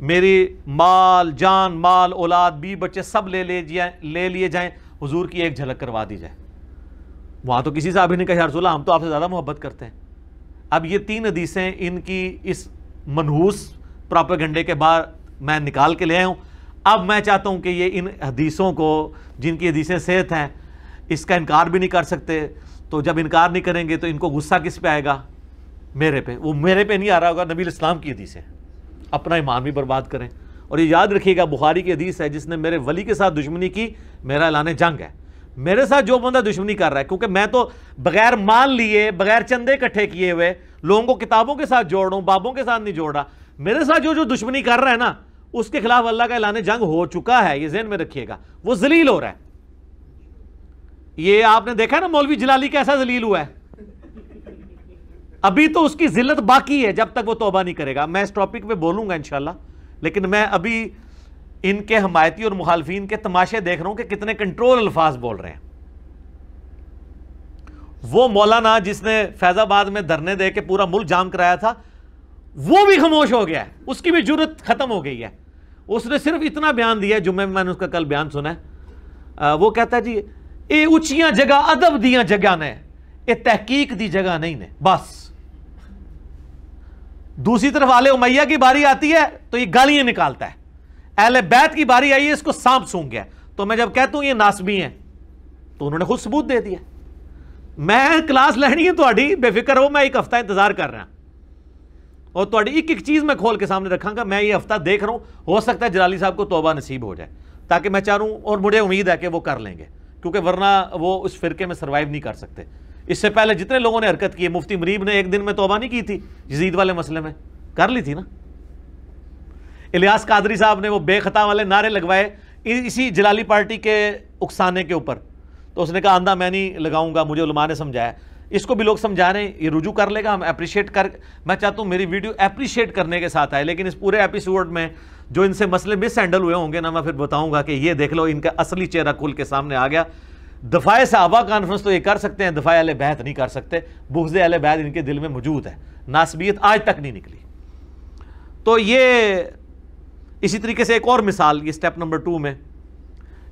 A: میری مال, جان, مال, اولاد, بیوی بچے سب لے لیے جائیں, حضور کی ایک جھلک کروا دی جائے. وہاں تو کسی صحابی نے کہا یا رسول اللہ ہم تو آپ سے زیادہ محبت کرتے ہیں. اب یہ 3 حدیثیں ان کی اس منحوس پراپیگنڈے کے بعد میں نکال کے لے آیا ہوں. اب میں چاہتا ہوں کہ یہ ان حدیثوں کو, جن کی حدیثیں صحت ہیں, اس کا انکار بھی نہیں کر سکتے, تو جب انکار نہیں کریں گے تو ان کو غصہ کس پہ آئے گا؟ میرے پہ. وہ میرے پہ نہیں آ رہا ہوگا, نبی علیہ السلام کی حدیث ہے. اپنا ایمان بھی برباد کریں. اور یہ یاد رکھیے گا بخاری کی حدیث ہے, جس نے میرے ولی کے ساتھ دشمنی کی میرا اعلان جنگ ہے. میرے ساتھ جو بندہ دشمنی کر رہا ہے, کیونکہ میں تو بغیر مال لیے, بغیر چندے اکٹھے کیے ہوئے لوگوں کو کتابوں کے ساتھ جوڑ رہا ہوں, بابوں کے ساتھ نہیں جوڑ رہا. میرے ساتھ جو دشمنی کر رہا ہے نا, اس کے خلاف اللہ کا اعلان جنگ ہو چکا ہے, یہ ذہن میں رکھیے گا. وہ ذلیل ہو رہا ہے. یہ آپ نے دیکھا نا مولوی جلالی کیسا ذلیل ہوا ہے. ابھی تو اس کی ذلت باقی ہے جب تک وہ توبہ نہیں کرے گا. میں اس ٹاپک پہ بولوں گا انشاءاللہ, لیکن میں ابھی ان کے حمایتی اور مخالفین کے تماشے دیکھ رہا ہوں کہ کتنے کنٹرول الفاظ بول رہے ہیں. وہ مولانا جس نے فیض آباد میں دھرنے دے کے پورا ملک جام کرایا تھا, وہ بھی خاموش ہو گیا ہے, اس کی بھی جرت ختم ہو گئی ہے. اس نے صرف اتنا بیان دیا, جمعے میں نے اس کا کل بیان سنا ہے. وہ کہتا ہے جی اے اچھیاں جگہ ادب دیاں جگہ نے, اے تحقیق دی جگہ نہیں نے, بس. دوسری طرف آل امیہ کی باری آتی ہے تو یہ گالیاں نکالتا ہے. اہل بیت کی باری آئی ہے, اس کو سانپ سونگ گیا. تو میں جب کہتا ہوں یہ ناسبی ہیں تو انہوں نے خود ثبوت دے دیا. میں کلاس لینی ہے تہاڈی, بے فکر ہو, میں 1 ہفتہ انتظار کر رہا ہوں اور تہاڈی ایک چیز میں کھول کے سامنے رکھاں گا. میں یہ ہفتہ دیکھ رہا ہوں, ہو سکتا ہے جلالی صاحب کو توبہ نصیب ہو جائے, تاکہ میں چاہ رہا ہوں, اور مجھے امید ہے کہ وہ کر لیں گے, کیونکہ ورنہ وہ اس فرقے میں سروائیو نہیں کر سکتے. اس سے پہلے جتنے لوگوں نے حرکت کی ہے, مفتی مریب نے 1 دن میں توبہ نہیں کی تھی, یزید والے مسئلے میں کر لی تھی نا. الیاس قادری صاحب نے وہ بے خطا والے نعرے لگوائے اسی جلالی پارٹی کے اکسانے کے اوپر, تو اس نے کہا آندھا میں نہیں لگاؤں گا, مجھے علماء نے سمجھایا. اس کو بھی لوگ سمجھا رہے ہیں, یہ رجوع کر لے گا, ہم اپریشیٹ کر. میں چاہتا ہوں میری ویڈیو اپریشیٹ کرنے کے ساتھ آئے, لیکن اس پورے ایپیسوڈ میں جو ان سے مسئلے مس ہینڈل ہوئے ہوں گے نا, میں پھر بتاؤں گا کہ یہ دیکھ لو ان کا اصلی چہرہ کھل کے سامنے آ گیا. دفاع صحابہ کانفرنس تو یہ کر سکتے ہیں, دفاع اہل بیت نہیں کر سکتے. بغض اہل بیت ان کے دل میں موجود ہے, ناسبیت آج تک نہیں نکلی. تو یہ اسی طریقے سے ایک اور مثال, یہ سٹیپ نمبر 2 میں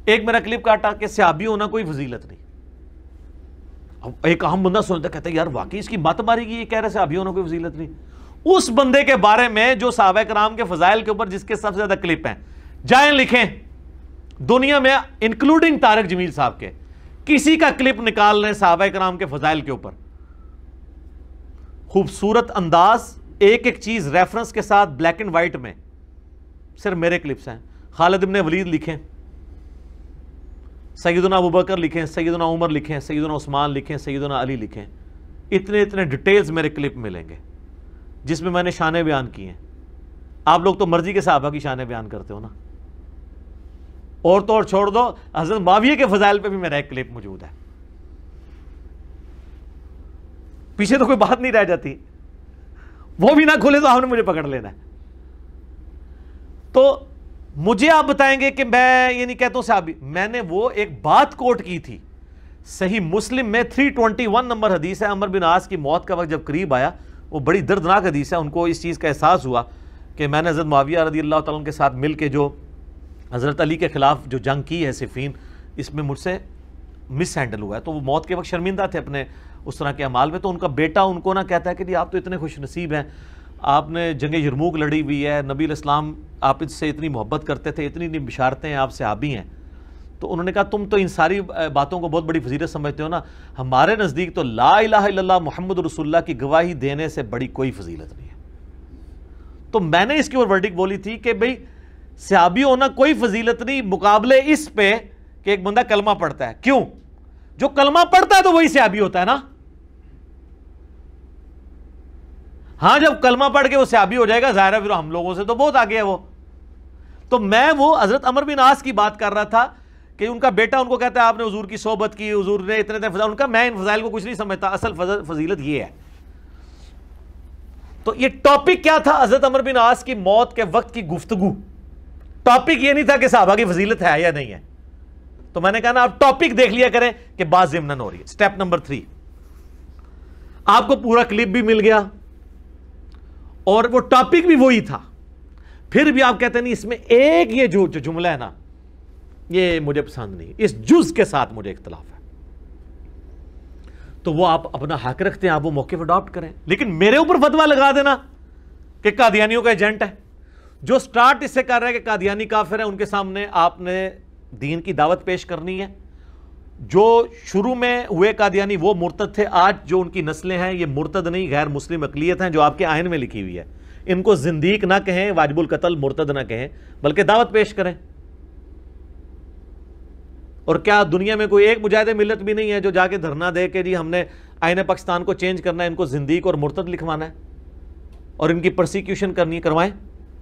A: ایک میرا کلپ کاٹا کہ صحابی ہونا کوئی فضیلت نہیں. ایک عام بندہ سنتا کہتا ہے یار واقعی اس کی بات ماری گی, یہ کہہ رہا ہے صحابی ہونا کوئی فضیلت نہیں. اس بندے کے بارے میں جو صحابہ کرام کے فضائل کے اوپر جس کے سب سے زیادہ کلپ ہیں، جائیں لکھیں دنیا میں انکلوڈنگ طارق جمیل صاحب کے، کسی کا کلپ نکال لیں صحابہ کرام کے فضائل کے اوپر، خوبصورت انداز، ایک ایک چیز ریفرنس کے ساتھ بلیک اینڈ وائٹ میں، صرف میرے کلپس ہیں۔ خالد ابن ولید لکھیں، سیدنا ابوبکر لکھیں، سیدنا عمر لکھیں، سیدنا عثمان لکھیں، سیدنا علی لکھیں، اتنے ڈیٹیلز میرے کلپ ملیں گے جس میں میں نے شانیں بیان کی ہیں۔ آپ لوگ تو مرضی کے صحابہ کی شانیں بیان کرتے ہو نا، اور تو اور چھوڑ دو، حضرت معاویہ کے فضائل پہ بھی میرا ایک کلپ موجود ہے، پیچھے تو کوئی بات نہیں رہ جاتی، وہ بھی نہ کھولے تو آپ نے مجھے پکڑ لینا ہے۔ تو مجھے آپ بتائیں گے کہ میں یہ نہیں کہتا ہوں صحابی، میں نے وہ ایک بات کوٹ کی تھی صحیح مسلم میں 321 نمبر حدیث ہے، عمر بن عاص کی موت کا وقت جب قریب آیا، وہ بڑی دردناک حدیث ہے، ان کو اس چیز کا احساس ہوا کہ میں نے حضرت معاویہ رضی اللہ تعالیٰ عنہ کے ساتھ مل کے جو حضرت علی کے خلاف جو جنگ کی ہے صفین، اس میں مجھ سے مس ہینڈل ہوا ہے۔ تو وہ موت کے وقت شرمندہ تھے اپنے اس طرح کے اعمال میں، تو ان کا بیٹا ان کو نہ کہتا ہے کہ جی آپ تو اتنے خوش نصیب ہیں، آپ نے جنگ یرموک لڑی ہوئی ہے، نبی علیہ السلام آپ اس سے اتنی محبت کرتے تھے، اتنی بشارتیں ہیں، آپ صحابی ہیں۔ تو انہوں نے کہا تم تو ان ساری باتوں کو بہت بڑی فضیلت سمجھتے ہو نا، ہمارے نزدیک تو لا الہ الا اللہ محمد رسول اللہ کی گواہی دینے سے بڑی کوئی فضیلت نہیں ہے۔ تو میں نے اس کی اور ورڈک بولی تھی کہ بھئی صحابی ہونا کوئی فضیلت نہیں، مقابلے اس پہ کہ ایک بندہ کلمہ پڑھتا ہے۔ کیوں؟ جو کلمہ پڑھتا ہے تو وہی صحابی ہوتا ہے نا۔ ہاں جب کلمہ پڑھ کے وہ صحابی ہو جائے گا، ظاہر ہے پھر ہم لوگوں سے تو بہت آگے ہے وہ۔ تو میں وہ حضرت عمر بن عاص کی بات کر رہا تھا کہ ان کا بیٹا ان کو کہتا ہے آپ نے حضور کی صحبت کی، حضور نے اتنے فضائل، ان کا میں ان فضائل کو کچھ نہیں سمجھتا، اصل فضیلت یہ ہے۔ تو یہ ٹاپک کیا تھا؟ حضرت عمر بن عاص کی موت کے وقت کی گفتگو۔ ٹاپک یہ نہیں تھا کہ صحابہ کی فضیلت ہے یا نہیں ہے۔ تو میں نے کہا نا آپ ٹاپک دیکھ لیا کریں کہ بات ضمناً ہو رہی ہے۔ سٹیپ نمبر 3، آپ کو پورا کلپ بھی مل گیا اور وہ ٹاپک بھی وہی تھا، پھر بھی آپ کہتے ہیں نہیں اس میں ایک یہ جو جملہ ہے نا یہ مجھے پسند نہیں، اس جز کے ساتھ مجھے اختلاف ہے، تو وہ آپ اپنا حق رکھتے ہیں، آپ وہ موقف اڈاپٹ کریں، لیکن میرے اوپر فتویٰ لگا دینا کہ قادیانیوں کا ایجنٹ ہے۔ جو سٹارٹ اس سے کر رہا ہے کہ قادیانی کافر ہیں، ان کے سامنے آپ نے دین کی دعوت پیش کرنی ہے۔ جو شروع میں ہوئے قادیانی وہ مرتد تھے، آج جو ان کی نسلیں ہیں یہ مرتد نہیں، غیر مسلم اقلیت ہیں جو آپ کے آئین میں لکھی ہوئی ہے۔ ان کو زندیق نہ کہیں، واجب القتل مرتد نہ کہیں، بلکہ دعوت پیش کریں۔ اور کیا دنیا میں کوئی ایک مجاہد ملت بھی نہیں ہے جو جا کے دھرنا دے کہ جی ہم نے آئین پاکستان کو چینج کرنا ہے، ان کو زندیق اور مرتد لکھوانا ہے اور ان کی پرسیکیوشن کرنی ہے؟ کروائیں،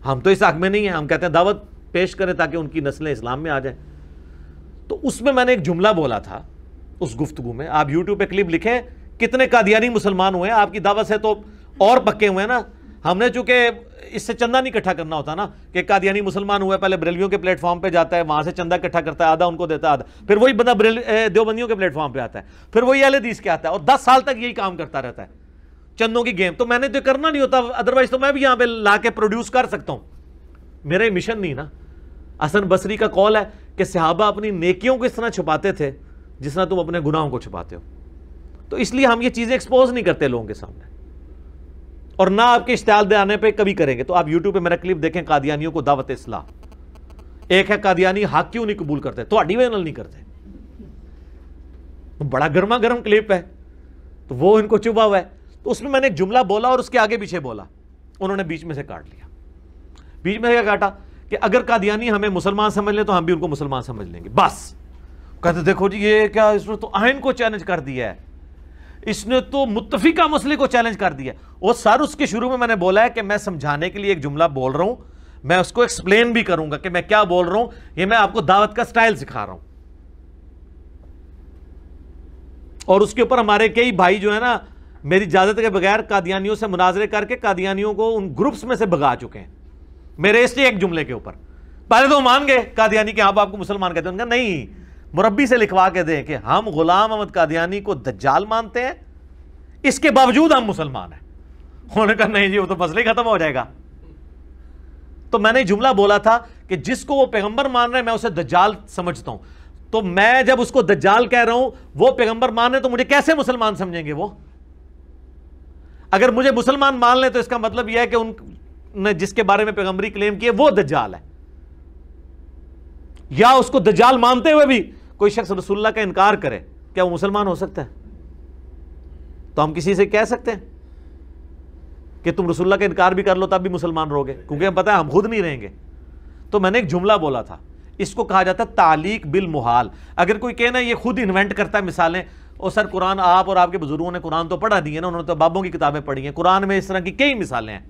A: ہم تو اس حق میں نہیں ہیں، ہم کہتے ہیں دعوت پیش کریں تاکہ ان کی نسلیں اسلام میں آ جائیں۔ تو اس میں میں نے ایک جملہ بولا تھا اس گفتگو میں، آپ یوٹیوب پہ کلپ لکھیں کتنے قادیانی مسلمان ہوئے ہیں، آپ کی دعوت سے تو اور پکے ہوئے ہیں نا۔ ہم نے چونکہ اس سے چندہ نہیں اکٹھا کرنا ہوتا نا کہ قادیانی مسلمان ہوا ہے، پہلے بریلویوں کے پلیٹ فارم پہ جاتا ہے، وہاں سے چندہ اکٹھا کرتا ہے، آدھا ان کو دیتا ہے، آدھا پھر وہی بندہ دیوبندیوں کے پلیٹ فارم پہ آتا ہے، پھر وہی اہل حدیث کے آتا ہے، اور 10 سال تک یہی کام کرتا رہتا ہے، چندوں کی گیم۔ تو میں نے تو کرنا نہیں ہوتا، ادروائز تو میں بھی یہاں پہ لا کے پروڈیوس کر سکتا ہوں، میرا مشن نہیں نا۔ حسن بصری کا قول ہے کہ صحابہ اپنی نیکیوں کو اس طرح چھپاتے تھے جس طرح تم اپنے گناہوں کو چھپاتے ہو، تو اس لیے ہم یہ چیزیں ایکسپوز نہیں کرتے لوگوں کے سامنے، اور نہ آپ کے اشتعال دیانے پہ کبھی کریں گے۔ تو آپ یوٹیوب پہ میرا کلپ دیکھیں، قادیانیوں کو دعوت اصلاح۔ ایک ہے قادیانی حق کیوں نہیں قبول کرتے، تو اڈی وینل نہیں کرتے، بڑا گرما گرم کلپ ہے، تو وہ ان کو چبھا ہوا ہے۔ تو اس میں میں نے ایک جملہ بولا اور اس کے آگے پیچھے بولا، انہوں نے بیچ میں سے کاٹ لیا۔ بیچ میں سے کیا کاٹا کہ اگر قادیانی ہمیں مسلمان سمجھ لیں تو ہم بھی ان کو مسلمان سمجھ لیں گے، بس۔ کہتے دیکھو جی یہ کیا، اس نے تو آئین کو چیلنج کر دیا ہے، اس نے تو متفقہ مسئلے کو چیلنج کر دیا۔ اور سر اس کے شروع میں نے بولا ہے کہ میں سمجھانے کے لیے ایک جملہ بول رہا ہوں، میں اس کو ایکسپلین بھی کروں گا کہ میں کیا بول رہا ہوں، یہ میں آپ کو دعوت کا سٹائل سکھا رہا ہوں۔ اور اس کے اوپر ہمارے کئی بھائی جو ہے نا میری اجازت کے بغیر قادیانیوں سے مناظرے کر کے قادیانیوں کو ان گروپس میں سے بھگا چکے ہیں میرے اس ایک جملے کے اوپر۔ پہلے تو مان گئے قادیانی کہ آپ کو مسلمان کہتے ہیں، ان کا نہیں، مربی سے لکھوا کے دیں کہ ہم غلام احمد قادیانی کو دجال مانتے ہیں، اس کے باوجود ہم مسلمان ہیں۔ انہوں نے کہا نہیں جی وہ تو مسئلہ ختم ہو جائے گا۔ تو میں نے جملہ بولا تھا کہ جس کو وہ پیغمبر مان رہے ہیں میں اسے دجال سمجھتا ہوں، تو میں جب اس کو دجال کہہ رہا ہوں وہ پیغمبر مان رہے تو مجھے کیسے مسلمان سمجھیں گے وہ؟ اگر مجھے مسلمان مان لیں تو اس کا مطلب یہ ہے کہ ان نے جس کے بارے میں پیغمبری کلیم کی ہے وہ دجال ہے، یا اس کو دجال مانتے ہوئے بھی کوئی شخص رسول اللہ کا انکار کرے، کیا وہ مسلمان ہو سکتا ہے؟ تو ہم کسی سے کہہ سکتے ہیں کہ تم رسول اللہ کا انکار بھی کر لو تب بھی مسلمان رہو گے؟ کیونکہ ہم پتہ ہے ہم خود نہیں رہیں گے۔ تو میں نے ایک جملہ بولا تھا، اس کو کہا جاتا ہے تعلیق بالمحال۔ اگر کوئی کہنا یہ خود انوینٹ کرتا ہے مثالیں، اور سر قرآن آپ اور آپ کے بزرگوں نے قرآن تو پڑھا دی ہے نا، انہوں نے تو بابوں کی کتابیں پڑھی ہیں، قرآن میں اس طرح کی کئی مثالیں ہیں۔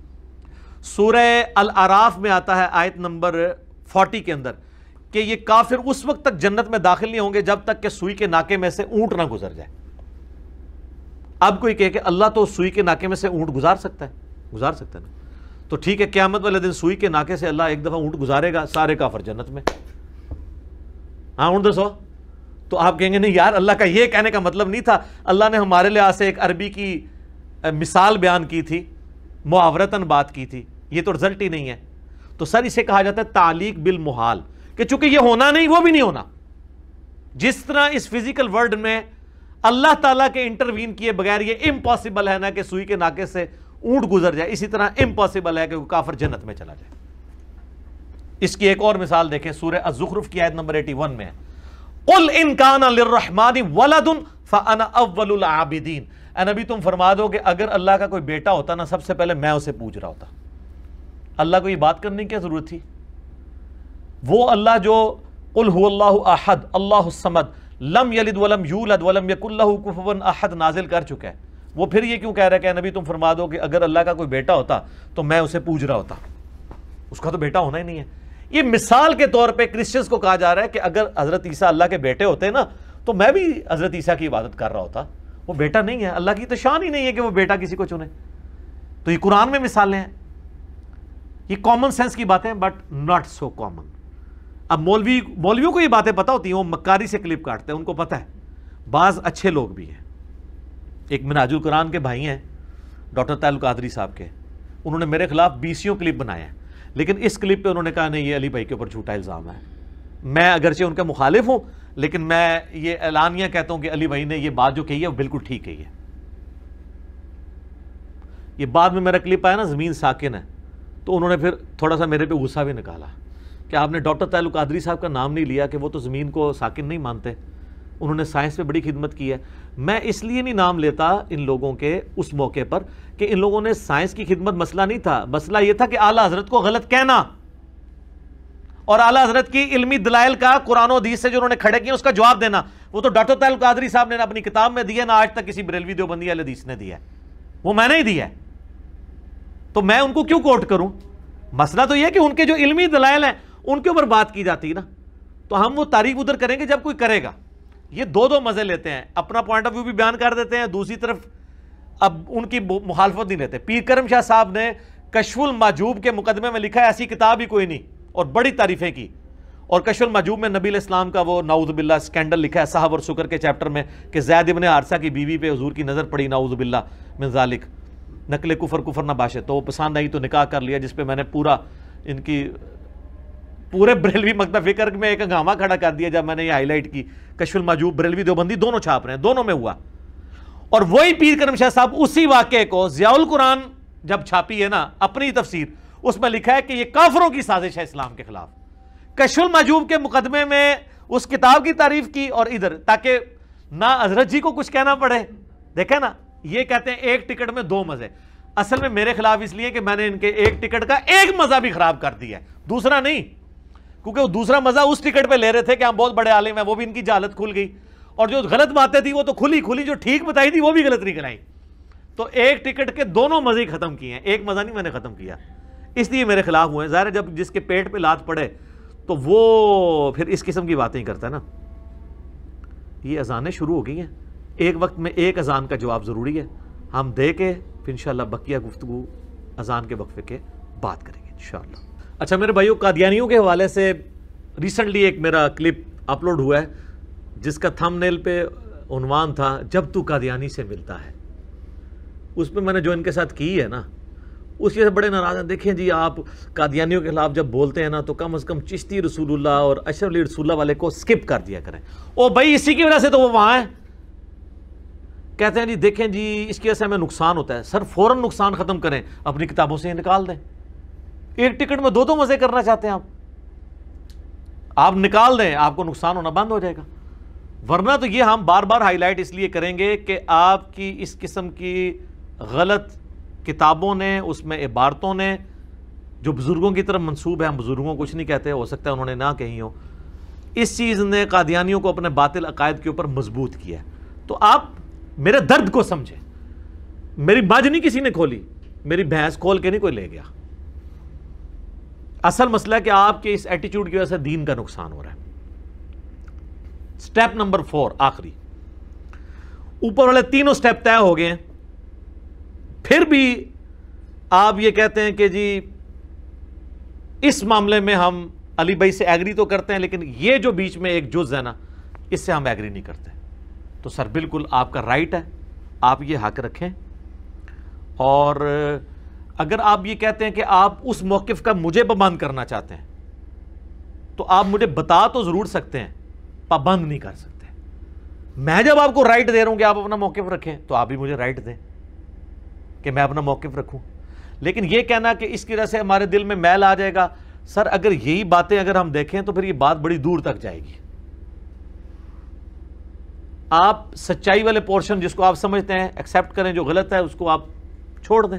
A: سورہ الاعراف میں آتا ہے آیت نمبر 40 کے اندر کہ یہ کافر اس وقت تک جنت میں داخل نہیں ہوں گے جب تک کہ سوئی کے ناکے میں سے اونٹ نہ گزر جائے۔ اب کوئی کہے کہ اللہ تو سوئی کے ناکے میں سے اونٹ گزار سکتا ہے نا، تو ٹھیک ہے، قیامت والے دن سوئی کے ناکے سے اللہ ایک دفعہ اونٹ گزارے گا، سارے کافر جنت میں۔ ہاں اونٹ دسو، تو آپ کہیں گے نہیں یار اللہ کا یہ کہنے کا مطلب نہیں تھا، اللہ نے ہمارے لحاظ سے ایک عربی کی مثال بیان کی تھی، محاورتاً بات کی تھی، یہ تو رزلٹ ہی نہیں ہے۔ تو سر اسے کہا جاتا ہے تعلیق بالمحال، کہ چونکہ یہ ہونا نہیں وہ بھی نہیں ہونا۔ جس طرح اس فزیکل ورلڈ میں اللہ تعالیٰ کے انٹروین کیے بغیر یہ امپاسبل ہے نا کہ سوئی کے ناکے سے اونٹ گزر جائے، اسی طرح امپاسبل ہے کہ وہ کافر جنت میں چلا جائے۔ اس کی ایک اور مثال دیکھیں، سورہ الزخرف کی آیت نمبر 81 میں ہے، قُلْ إِن كَانَ لِلرَّحْمَٰنِ وَلَدٌ فَأَنَا أَوَّلُ الْعَابِدِينَ۔ اے نبی تم فرما دو کہ اگر اللہ کا کوئی بیٹا ہوتا نا، سب سے پہلے میں اسے پوج رہا ہوتا۔ اللہ کو یہ بات کرنے کی کیا ضرورت تھی؟ وہ اللہ جو قُلْ هُوَ اللَّهُ أَحَدٌ اللَّهُ الصَّمَدُ لَمْ يَلِدْ وَلَمْ يُولَدْ وَلَمْ يَكُنْ لَهُ كُفُوًا أَحَدٌ نازل کر چکا ہے، وہ پھر یہ کیوں کہہ رہا ہے کہ نبی تم فرما دو کہ اگر اللہ کا کوئی بیٹا ہوتا تو میں اسے پوج رہا ہوتا؟ اس کا تو بیٹا ہونا ہی نہیں ہے۔ یہ مثال کے طور پہ کرسچنز کو کہا جا رہا ہے کہ اگر حضرت عیسیٰ اللہ کے بیٹے ہوتے نا تو میں بھی حضرت عیسیٰ کی عبادت کر رہا ہوتا۔ وہ بیٹا نہیں ہے، اللہ کی تو شان ہی نہیں ہے کہ وہ بیٹا کسی کو چنے۔ تو یہ قرآن میں مثالیں ہیں، یہ کامن سینس کی باتیں، بٹ ناٹ سو کامن۔ اب مولویوں کو یہ باتیں پتہ ہوتی ہیں، وہ مکاری سے کلپ کاٹتے ہیں، ان کو پتہ ہے۔ بعض اچھے لوگ بھی ہیں، ایک منہاج القرآن کے بھائی ہیں ڈاکٹر طاہر القادری صاحب کے، انہوں نے میرے خلاف 20 کلپ بنائے ہیں، لیکن اس کلپ پہ انہوں نے کہا نہیں یہ علی بھائی کے اوپر جھوٹا الزام ہے۔ میں اگرچہ ان کا مخالف ہوں لیکن میں یہ اعلانیہ کہتا ہوں کہ علی بھائی نے یہ بات جو کہی ہے وہ بالکل ٹھیک کہی ہے۔ یہ بعد میں میرا کلپ آیا نا زمین ساکن ہے، تو انہوں نے پھر تھوڑا سا میرے پہ غصہ بھی نکالا کہ آپ نے ڈاکٹر طاہر القادری صاحب کا نام نہیں لیا کہ وہ تو زمین کو ساکن نہیں مانتے، انہوں نے سائنس پہ بڑی خدمت کی ہے۔ میں اس لیے نہیں نام لیتا ان لوگوں کے اس موقع پر کہ ان لوگوں نے سائنس کی خدمت، مسئلہ نہیں تھا، مسئلہ یہ تھا کہ اعلیٰ حضرت کو غلط کہنا اور اعلیٰ حضرت کی علمی دلائل کا قرآن و حدیث سے جو انہوں نے کھڑے کیے اس کا جواب دینا۔ وہ تو ڈاکٹر طاہر القادری صاحب نے اپنی کتاب میں دیا، نہ آج تک کسی بریلوی دیوبندی اہل حدیث نے دیا ہے، وہ میں نے ہی دیا ہے، تو میں ان کو کیوں کوٹ کروں؟ مسئلہ تو یہ ہے کہ ان کے جو علمی دلائل ہیں ان کے اوپر بات کی جاتی ہے نا، تو ہم وہ تعریف ادھر کریں گے جب کوئی کرے گا۔ یہ دو مزے لیتے ہیں، اپنا پوائنٹ آف ویو بھی بیان کر دیتے ہیں، دوسری طرف اب ان کی مخالفت نہیں لیتے۔ پیر کرم شاہ صاحب نے کشف المحجوب کے مقدمے میں لکھا ہے ایسی کتاب ہی کوئی نہیں، اور بڑی تعریفیں کی، اور کشف المحجوب میں نبی علیہ السلام کا وہ نعوذ باللہ سکینڈل لکھا ہے صحب اور شکر کے چیپٹر میں کہ زید ابن حارثہ کی بیوی پہ حضور کی نظر پڑی، نعوذ باللہ من ذالک، نقل کفر نہ باشے، تو وہ پسند آئی تو نکاح کر لیا، جس پہ میں نے پورا ان کی پورے بریلوی مکتب فکر میں ایک ہنگامہ کھڑا کر دیا جب میں نے یہ ہائی لائٹ کی۔ کشف المحجوب بریلوی دیوبندی دونوں چھاپ رہے ہیں، دونوں میں ہوا۔ اور وہی پیر کرم شاہ صاحب اسی واقعے کو ضیاء القرآن جب چھاپی ہے نا اپنی تفسیر، اس میں لکھا ہے کہ یہ کافروں کی سازش ہے اسلام کے خلاف۔ کشف المحجوب کے مقدمے میں اس کتاب کی تعریف کی، اور ادھر تاکہ نہ حضرت جی کو کچھ کہنا پڑے۔ دیکھیں نا، یہ کہتے ہیں ایک ٹکٹ میں دو مزے، اصل میں میرے خلاف اس لیے کہ میں نے ان کے ایک ٹکٹ کا ایک مزہ بھی خراب کر دیا ہے، دوسرا نہیں، کیونکہ وہ دوسرا مزہ اس ٹکٹ پہ لے رہے تھے کہ ہم بہت بڑے عالم ہیں، وہ بھی ان کی جہالت کھل گئی، اور جو غلط باتیں تھی وہ تو کھلی، جو ٹھیک بتائی تھی وہ بھی غلط نہیں کرائی، تو ایک ٹکٹ کے دونوں مزے ختم کیے ہیں، ایک مزہ نہیں میں نے ختم کیا، اس لیے میرے خلاف ہوئے ہیں۔ ظاہر ہے جب جس کے پیٹ پہ لات پڑے تو وہ پھر اس قسم کی باتیں ہی کرتا ہے نا۔ یہ اذانیں شروع ہو گئی ہیں، ایک وقت میں ایک اذان کا جواب ضروری ہے، ہم دے کے پھر انشاءاللہ بقیہ گفتگو اذان کے وقفے کے بات کریں گے انشاءاللہ۔ اچھا میرے بھائیوں، قادیانیوں کے حوالے سے ریسنٹلی ایک میرا کلپ اپلوڈ ہوا ہے جس کا تھم نیل پہ عنوان تھا جب تو قادیانی سے ملتا ہے۔ اس پہ میں نے جو ان کے ساتھ کی ہے نا، اس سے بڑے ناراض ہیں۔ دیکھیں جی، آپ قادیانیوں کے خلاف جب بولتے ہیں نا تو کم از کم چشتی رسول اللہ اور اشرف علی رسول اللہ والے کو سکپ کر دیا کریں۔ او بھائی اسی کی وجہ سے تو وہ وہاں ہیں، کہتے ہیں جی دیکھیں جی اس کی وجہ سے ہمیں نقصان ہوتا ہے. سر فوراً نقصان ختم کریں, اپنی کتابوں سے نکال دیں. ایک ٹکٹ میں دو مزے کرنا چاہتے ہیں آپ نکال دیں, آپ کو نقصان ہونا بند ہو جائے گا. ورنہ تو یہ ہم بار بار ہائی لائٹ اس لیے کریں گے کہ آپ کی اس قسم کی غلط کتابوں نے, اس میں عبارتوں نے جو بزرگوں کی طرف منسوب ہے, ہم بزرگوں کو کچھ نہیں کہتے, ہو سکتا ہے انہوں نے نہ کہی ہو, اس چیز نے قادیانیوں کو اپنے باطل عقائد کے اوپر مضبوط کیا ہے. تو آپ میرے درد کو سمجھیں. میری باج نہیں کسی نے کھولی, میری بھینس کھول کے نہیں کوئی لے گیا. اصل مسئلہ ہے کہ آپ کے اس ایٹیچیوڈ کی وجہ سے دین کا نقصان ہو رہا ہے. سٹیپ نمبر 4 آخری, اوپر والے تینوں سٹیپ طے ہو گئے ہیں, پھر بھی آپ یہ کہتے ہیں کہ جی اس معاملے میں ہم علی بھائی سے ایگری تو کرتے ہیں, لیکن یہ جو بیچ میں ایک جز ہے نا, اس سے ہم ایگری نہیں کرتے. تو سر بالکل آپ کا رائٹ ہے, آپ یہ حق رکھیں. اور اگر آپ یہ کہتے ہیں کہ آپ اس موقف کا مجھے پابند کرنا چاہتے ہیں, تو آپ مجھے بتا تو ضرور سکتے ہیں, پابند نہیں کر سکتے. میں جب آپ کو رائٹ دے رہا ہوں کہ آپ اپنا موقف رکھیں, تو آپ بھی مجھے رائٹ دیں کہ میں اپنا موقف رکھوں. لیکن یہ کہنا کہ اس کی وجہ سے ہمارے دل میں میل آ جائے گا, سر اگر یہی باتیں اگر ہم دیکھیں تو پھر یہ بات بڑی دور تک جائے گی. آپ سچائی والے پورشن جس کو آپ سمجھتے ہیں ایکسیپٹ کریں, جو غلط ہے اس کو آپ چھوڑ دیں.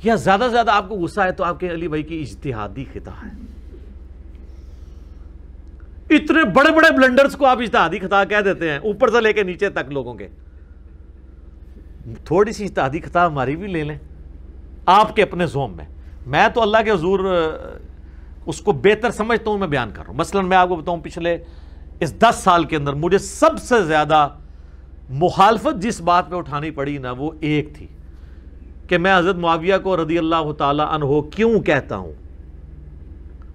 A: یا زیادہ سے زیادہ آپ کو غصہ ہے تو آپ کے علی بھائی کی اجتہادی خطا ہے. اتنے بڑے بڑے بلنڈرز کو آپ اجتہادی خطا کہہ دیتے ہیں, اوپر سے لے کے نیچے تک لوگوں کے. تھوڑی سی اجتہادی خطا ہماری بھی لے لیں آپ کے اپنے زوم میں. میں تو اللہ کے حضور اس کو بہتر سمجھتا ہوں, میں بیان کر رہا ہوں. مثلا میں آپ کو بتاؤں, پچھلے اس 10 سال کے اندر مجھے سب سے زیادہ مخالفت جس بات پہ اٹھانی پڑی نا, وہ ایک تھی کہ میں حضرت معاویہ کو رضی اللہ تعالی عنہ کیوں کہتا ہوں.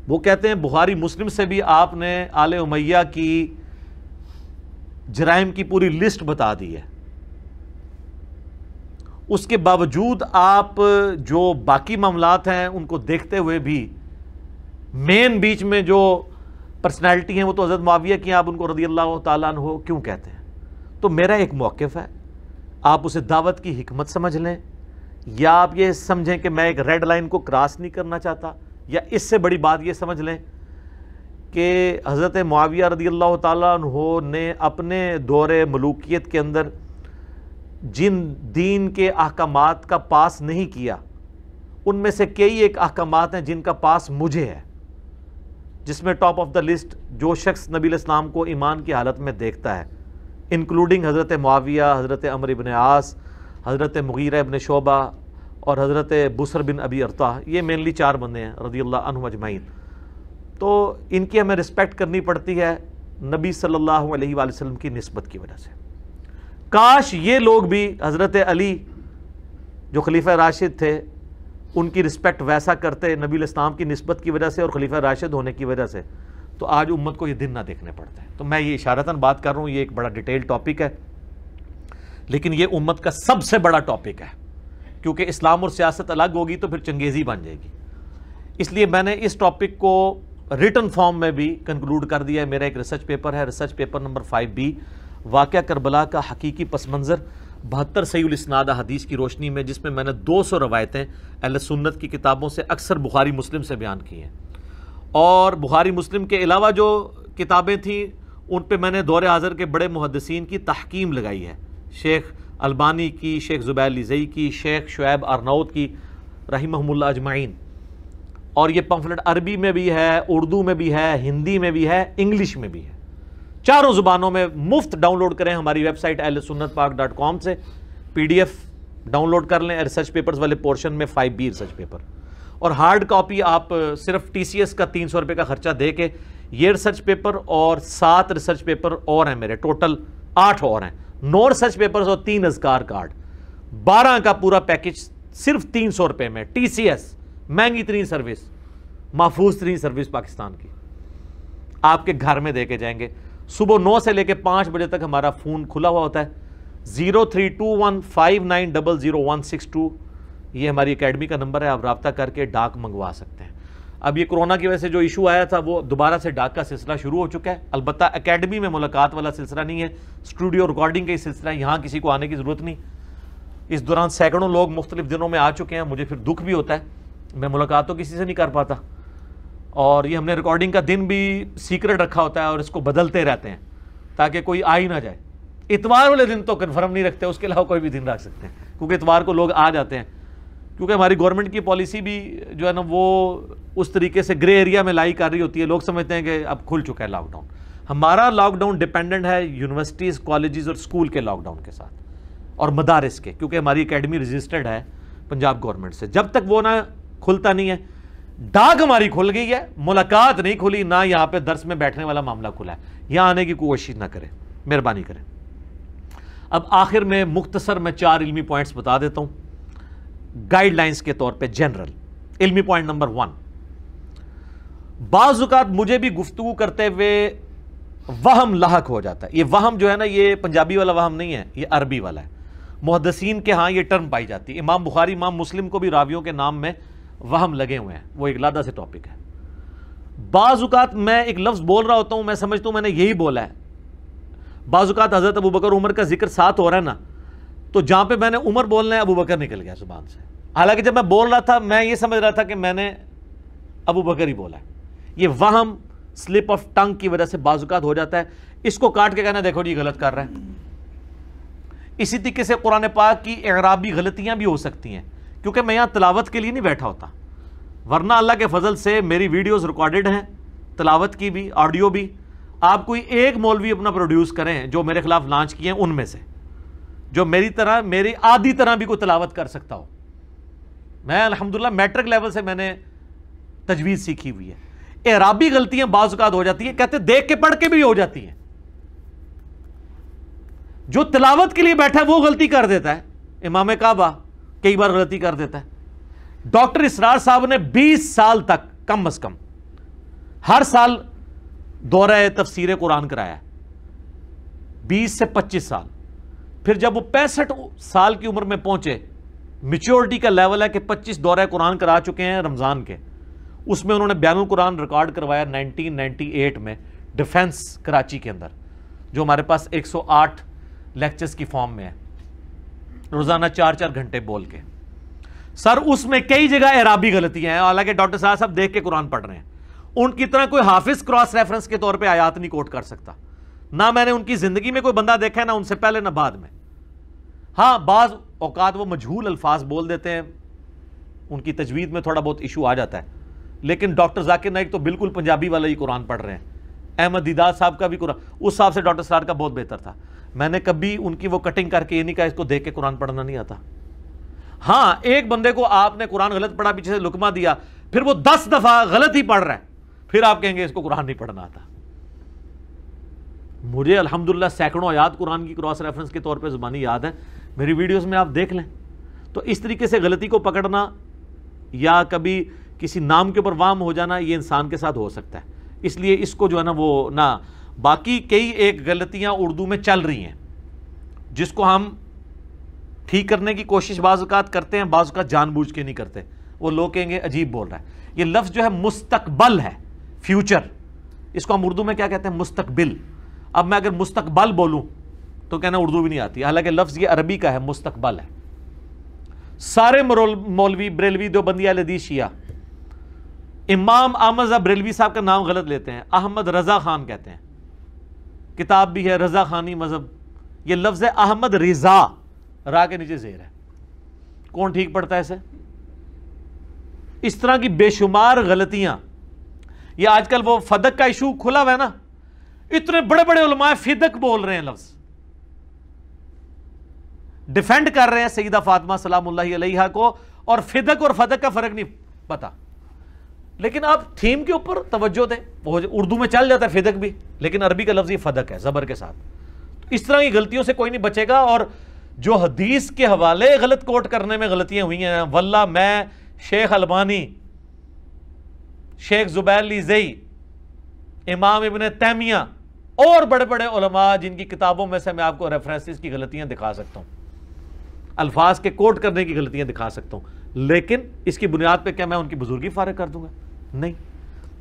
A: وہ کہتے ہیں بخاری مسلم سے بھی آپ نے آل امیہ کی جرائم کی پوری لسٹ بتا دی ہے, اس کے باوجود آپ جو باقی معاملات ہیں ان کو دیکھتے ہوئے بھی مین بیچ میں جو پرسنالٹی ہیں وہ تو حضرت معاویہ کی, آپ ان کو رضی اللہ تعالیٰ عنہ کیوں کہتے ہیں. تو میرا ایک موقف ہے, آپ اسے دعوت کی حکمت سمجھ لیں, یا آپ یہ سمجھیں کہ میں ایک ریڈ لائن کو کراس نہیں کرنا چاہتا, یا اس سے بڑی بات یہ سمجھ لیں کہ حضرت معاویہ رضی اللہ تعالیٰ عنہ نے اپنے دور ملوکیت کے اندر جن دین کے احکامات کا پاس نہیں کیا, ان میں سے کئی ایک احکامات ہیں جن کا پاس مجھے ہے, جس میں ٹاپ آف دا لسٹ جو شخص نبی علیہ السلام کو ایمان کی حالت میں دیکھتا ہے, انکلوڈنگ حضرت معاویہ, حضرت عمرو بن عاص, حضرت مغیرہ بن شعبہ اور حضرت بصر بن ابی ارطاح, یہ مینلی 4 بندے ہیں رضی اللہ عنہم اجمعین. تو ان کی ہمیں رسپیکٹ کرنی پڑتی ہے نبی صلی اللہ علیہ وآلہ وسلم کی نسبت کی وجہ سے. کاش یہ لوگ بھی حضرت علی جو خلیفہ راشد تھے ان کی رسپیکٹ ویسا کرتے نبی علیہ السلام کی نسبت کی وجہ سے اور خلیفہ راشد ہونے کی وجہ سے, تو آج امت کو یہ دن نہ دیکھنے پڑتے ہیں. تو میں یہ اشارتاً بات کر رہا ہوں, یہ ایک بڑا ڈیٹیل ٹاپک ہے, لیکن یہ امت کا سب سے بڑا ٹاپک ہے, کیونکہ اسلام اور سیاست الگ ہوگی تو پھر چنگیزی بن جائے گی. اس لیے میں نے اس ٹاپک کو ریٹن فارم میں بھی کنکلوڈ کر دیا ہے. میرا ایک ریسرچ پیپر ہے, ریسرچ پیپر نمبر 5B, واقعہ کربلا کا حقیقی پس منظر 72 صحیح الاسناد احادیث کی روشنی میں, جس میں میں نے 200 روایتیں اہل سنت کی کتابوں سے اکثر بخاری مسلم سے بیان کی ہیں. اور بخاری مسلم کے علاوہ جو کتابیں تھیں ان پہ میں نے دور حاضر کے بڑے محدثین کی تحکیم لگائی ہے, شیخ البانی کی, شیخ زبیر لیزئی کی, شیخ شعیب ارناؤت کی رحمہم اللہ اجمعین. اور یہ پمفلٹ عربی میں بھی ہے, اردو میں بھی ہے, ہندی میں بھی ہے, انگلش میں بھی ہے, 4 زبانوں میں مفت ڈاؤن لوڈ کریں ہماری ویب سائٹ ahlsunnatpak.com سے. PDF ڈاؤن لوڈ کر لیں ریسرچ پیپرز والے پورشن میں 5B ریسرچ پیپر, اور ہارڈ کاپی آپ صرف TCS کا 300 روپے کا خرچہ دے کے یہ ریسرچ پیپر اور 7 ریسرچ پیپر اور ہیں میرے, ٹوٹل 8 اور ہیں, 9 ریسرچ پیپرز اور 3 اذکار کارڈ, 12 کا پورا پیکج صرف 300 روپے میں. TCS مہنگی ترین سروس, محفوظ ترین سروس پاکستان کی, آپ کے گھر میں دے کے جائیں گے. صبح 9 سے لے کے 5 بجے تک ہمارا فون کھلا ہوا ہوتا ہے. 032159000162 یہ ہماری اکیڈمی کا نمبر ہے, آپ رابطہ کر کے ڈاک منگوا سکتے ہیں. اب یہ کورونا کی وجہ سے جو ایشو آیا تھا وہ دوبارہ سے ڈاک کا سلسلہ شروع ہو چکا ہے. البتہ اکیڈمی میں ملاقات والا سلسلہ نہیں ہے, اسٹوڈیو ریکارڈنگ کا ہی سلسلہ ہے, یہاں کسی کو آنے کی ضرورت نہیں. اس دوران سینکڑوں لوگ مختلف دنوں میں آ چکے ہیں, مجھے پھر دکھ بھی ہوتا ہے, میں ملاقات تو کسی سے نہیں کر پاتا, اور یہ ہم نے ریکارڈنگ کا دن بھی سیکرٹ رکھا ہوتا ہے اور اس کو بدلتے رہتے ہیں تاکہ کوئی آ ہی نہ جائے. اتوار والے دن تو کنفرم نہیں رکھتے, اس کے علاوہ کوئی بھی دن رکھ سکتے ہیں, کیونکہ اتوار کو لوگ آ جاتے ہیں, کیونکہ ہماری گورنمنٹ کی پالیسی بھی جو ہے نا وہ اس طریقے سے گرے ایریا میں لائی کر رہی ہوتی ہے. لوگ سمجھتے ہیں کہ اب کھل چکا ہے لاک ڈاؤن. ہمارا لاک ڈاؤن ڈیپینڈنٹ ہے یونیورسٹیز, کالجز اور اسکول کے لاک ڈاؤن کے ساتھ, اور مدارس کے, کیونکہ ہماری اکیڈمی رجسٹرڈ ہے پنجاب گورنمنٹ سے. جب تک وہ نہ کھلتا نہیں ہے, ڈاک ہماری کھل گئی ہے, ملاقات نہیں کھلی, نہ یہاں پہ درس میں بیٹھنے والا معاملہ کھلا ہے. یہاں آنے کی کوشش نہ کریں, مہربانی کریں. اب آخر میں مختصر میں 4 علمی پوائنٹس بتا دیتا ہوں گائیڈ لائنز کے طور پہ جنرل. علمی پوائنٹ نمبر 1, بعض اوقات مجھے بھی گفتگو کرتے ہوئے وہم لاحق ہو جاتا ہے. یہ وہم جو ہے نا, یہ پنجابی والا وہم نہیں ہے, یہ عربی والا ہے. محدثین کے ہاں یہ ٹرم پائی جاتی ہے. امام بخاری, امام مسلم کو بھی راویوں کے نام میں وہم لگے ہوئے ہیں, وہ ایک علیحدہ سے ٹاپک ہے. بعض اوقات میں ایک لفظ بول رہا ہوتا ہوں, میں سمجھتا ہوں میں نے یہی بولا ہے. بعض اوقات حضرت ابوبکر عمر کا ذکر ساتھ ہو رہا ہے نا, تو جہاں پہ میں نے عمر بولنا ہے ابوبکر نکل گیا زبان سے, حالانکہ جب میں بول رہا تھا میں یہ سمجھ رہا تھا کہ میں نے ابوبکر ہی بولا ہے. یہ وہم سلپ آف ٹنگ کی وجہ سے بعض اوقات ہو جاتا ہے. اس کو کاٹ کے کہنا دیکھو جی غلط کر رہا ہے. اسی طریقے سے قرآن پاک کی اعرابی غلطیاں بھی ہو سکتی ہیں, کیونکہ میں یہاں تلاوت کے لیے نہیں بیٹھا ہوتا, ورنہ اللہ کے فضل سے میری ویڈیوز ریکارڈڈ ہیں, تلاوت کی بھی, آڈیو بھی. آپ کوئی ایک مولوی اپنا پروڈیوس کریں جو میرے خلاف لانچ کیے ہیں ان میں سے, جو میری طرح, میری آدھی طرح بھی کوئی تلاوت کر سکتا ہو. میں الحمدللہ میٹرک لیول سے میں نے تجوید سیکھی ہوئی ہے. اعرابی غلطیاں بعض اوقات ہو جاتی ہیں, کہتے دیکھ کے پڑھ کے بھی ہو جاتی ہیں. جو تلاوت کے لیے بیٹھا ہے وہ غلطی کر دیتا ہے. امام کعبہ کئی بار غلطی کر دیتا ہے. ڈاکٹر اسرار صاحب نے 20 سال تک کم از کم ہر سال دورہ تفسیر قرآن کرایا ہے, 20 سے 25 سال. پھر جب وہ 65 سال کی عمر میں پہنچے, میچورٹی کا لیول ہے کہ 25 دورہ قرآن کرا چکے ہیں رمضان کے, اس میں انہوں نے بیان القرآن ریکارڈ کروایا 1998 میں ڈیفنس کراچی کے اندر, جو ہمارے پاس 108 لیکچرز کی فارم میں ہے, روزانہ 4-4 گھنٹے بول کے. سر اس میں کئی جگہ اعرابی غلطیاں ہیں, حالانکہ ڈاکٹر صاحب دیکھ کے قرآن پڑھ رہے ہیں. ان کی طرح کوئی حافظ کراس ریفرنس کے طور پہ آیات نہیں کوٹ کر سکتا, نہ میں نے ان کی زندگی میں کوئی بندہ دیکھا ہے, نہ ان سے پہلے نہ بعد میں. ہاں بعض اوقات وہ مجہول الفاظ بول دیتے ہیں, ان کی تجوید میں تھوڑا بہت ایشو آ جاتا ہے, لیکن ڈاکٹر ذاکر نائک تو بالکل پنجابی والا ہی قرآن پڑھ رہے ہیں. احمد دیدار صاحب کا بھی قرآن اس صاحب سے ڈاکٹر سرار کا بہت بہتر تھا. میں نے کبھی ان کی وہ کٹنگ کر کے یہ نہیں کہا اس کو دیکھ کے قرآن پڑھنا نہیں آتا. ہاں ایک بندے کو آپ نے قرآن غلط پڑھا, پیچھے سے لقمہ دیا, پھر وہ 10 دفعہ غلط ہی پڑھ رہا ہے, پھر آپ کہیں گے اس کو قرآن نہیں پڑھنا آتا. مجھے الحمدللہ سینکڑوں آیات قرآن کی کراس ریفرنس کے طور پہ زبانی یاد ہے, میری ویڈیوز میں آپ دیکھ لیں. تو اس طریقے سے غلطی کو پکڑنا یا کبھی کسی نام کے اوپر وام ہو جانا, یہ انسان کے ساتھ ہو سکتا ہے. اس لیے اس کو جو ہے نا وہ نہ, باقی کئی ایک غلطیاں اردو میں چل رہی ہیں جس کو ہم ٹھیک کرنے کی کوشش بعض اوقات کرتے ہیں, بعض اوقات جان بوجھ کے نہیں کرتے. وہ لوگ کہیں گے عجیب بول رہا ہے. یہ لفظ جو ہے مستقبل ہے, فیوچر, اس کو ہم اردو میں کیا کہتے ہیں, مستقبل. اب میں اگر مستقبل بولوں تو کہنا اردو بھی نہیں آتی, حالانکہ لفظ یہ عربی کا ہے, مستقبل ہے. سارے مولوی بریلوی دیوبندی اہل حدیث شیعہ امام احمد رضا بریلوی صاحب کا نام غلط لیتے ہیں, احمد رضا خان کہتے ہیں. کتاب بھی ہے رضا خانی مذہب, یہ لفظ ہے احمد رضا, را کے نیچے زیر ہے. کون ٹھیک پڑھتا ہے اسے؟ اس طرح کی بے شمار غلطیاں. یہ آج کل وہ فدق کا ایشو کھلا ہوا ہے نا, اتنے بڑے بڑے علماء فدق بول رہے ہیں, لفظ ڈیفینڈ کر رہے ہیں سیدہ فاطمہ سلام اللہ علیہا کو, اور فدق اور فدق کا فرق نہیں پتا. لیکن آپ تھیم کے اوپر توجہ دیں, اردو میں چل جاتا ہے فدق بھی, لیکن عربی کا لفظ یہ فدق ہے زبر کے ساتھ. اس طرح کی غلطیوں سے کوئی نہیں بچے گا. اور جو حدیث کے حوالے غلط کوٹ کرنے میں غلطیاں ہوئی ہیں, واللہ میں, شیخ البانی, شیخ زبیر لیزئی, امام ابن تیمیہ اور بڑے بڑے علماء جن کی کتابوں میں سے میں آپ کو ریفرنسز کی غلطیاں دکھا سکتا ہوں, الفاظ کے کوٹ کرنے کی غلطیاں دکھا سکتا ہوں, لیکن اس کی بنیاد پہ کیا میں ان کی بزرگی فارغ کر دوں گا؟ نہیں.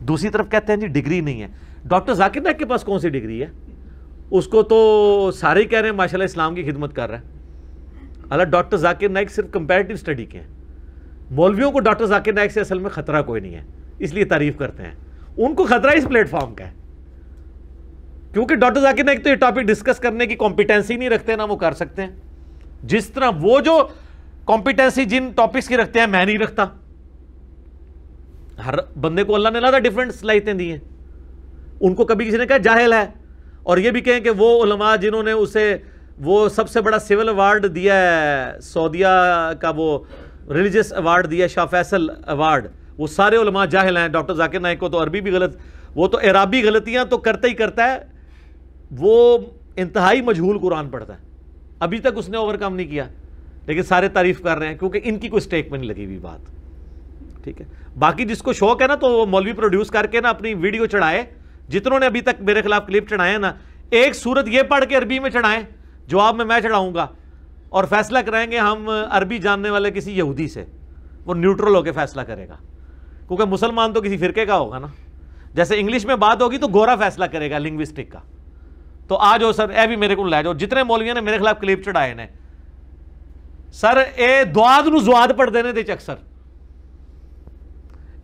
A: دوسری طرف کہتے ہیں جی ڈگری نہیں ہے. ڈاکٹر ذاکر نائک کے پاس کون سی ڈگری ہے؟ اس کو تو سارے ہی کہہ رہے ہیں ماشاءاللہ اسلام کی خدمت کر رہا ہے. اللہ ڈاکٹر ذاکر نائک صرف کمپیریٹیو اسٹڈی کے ہیں. مولویوں کو ڈاکٹر ذاکر نائک سے اصل میں خطرہ کوئی نہیں ہے, اس لیے تعریف کرتے ہیں. ان کو خطرہ اس پلیٹ فارم کا ہے, کیونکہ ڈاکٹر ذاکر نائک تو یہ ٹاپک ڈسکس کرنے کی کمپیٹنسی نہیں رکھتے, نہ وہ کر سکتے ہیں. جس طرح وہ جو کمپیٹنسی جن ٹاپکس کی رکھتے ہیں میں نہیں رکھتا. ہر بندے کو اللہ نے علیحدہ ڈیفرنٹ صلاحیتیں دی ہیں. ان کو کبھی کسی نے کہا جاہل ہے, اور یہ بھی کہیں کہ وہ علماء جنہوں نے اسے وہ سب سے بڑا سول ایوارڈ دیا ہے, سعودیہ کا وہ ریلیجس ایوارڈ دیا, شاہ فیصل ایوارڈ, وہ سارے علماء جاہل ہیں. ڈاکٹر ذاکر نائک کو تو عربی بھی غلط, وہ تو اعرابی غلطیاں تو کرتا ہی کرتا ہے, وہ انتہائی مجہول قرآن پڑھتا ہے. ابھی تک اس نے اوور کم نہیں کیا, لیکن سارے تعریف کر رہے ہیں کیونکہ ان کی کوئی سٹیک میں نہیں لگی ہوئی بات. ٹھیک ہے, باقی جس کو شوق ہے نا تو وہ مولوی پروڈیوس کر کے نا اپنی ویڈیو چڑھائے. جتنوں نے ابھی تک میرے خلاف کلپ چڑھائے ہیں نا, ایک صورت یہ پڑھ کے عربی میں چڑھائیں, جواب میں چڑھاؤں گا, اور فیصلہ کرائیں گے ہم عربی جاننے والے کسی یہودی سے. وہ نیوٹرل ہو کے فیصلہ کرے گا, کیونکہ مسلمان تو کسی فرقے کا ہوگا نا. جیسے انگلش میں بات ہوگی تو گورا فیصلہ کرے گا لنگوسٹک کا. تو آ جاؤ سر, اے بھی میرے کو لے جاؤ. جتنے مولویوں نے میرے خلاف کلپ چڑھائے نے, سر اے دواد نو زواد پڑھ دینے دے اکثر,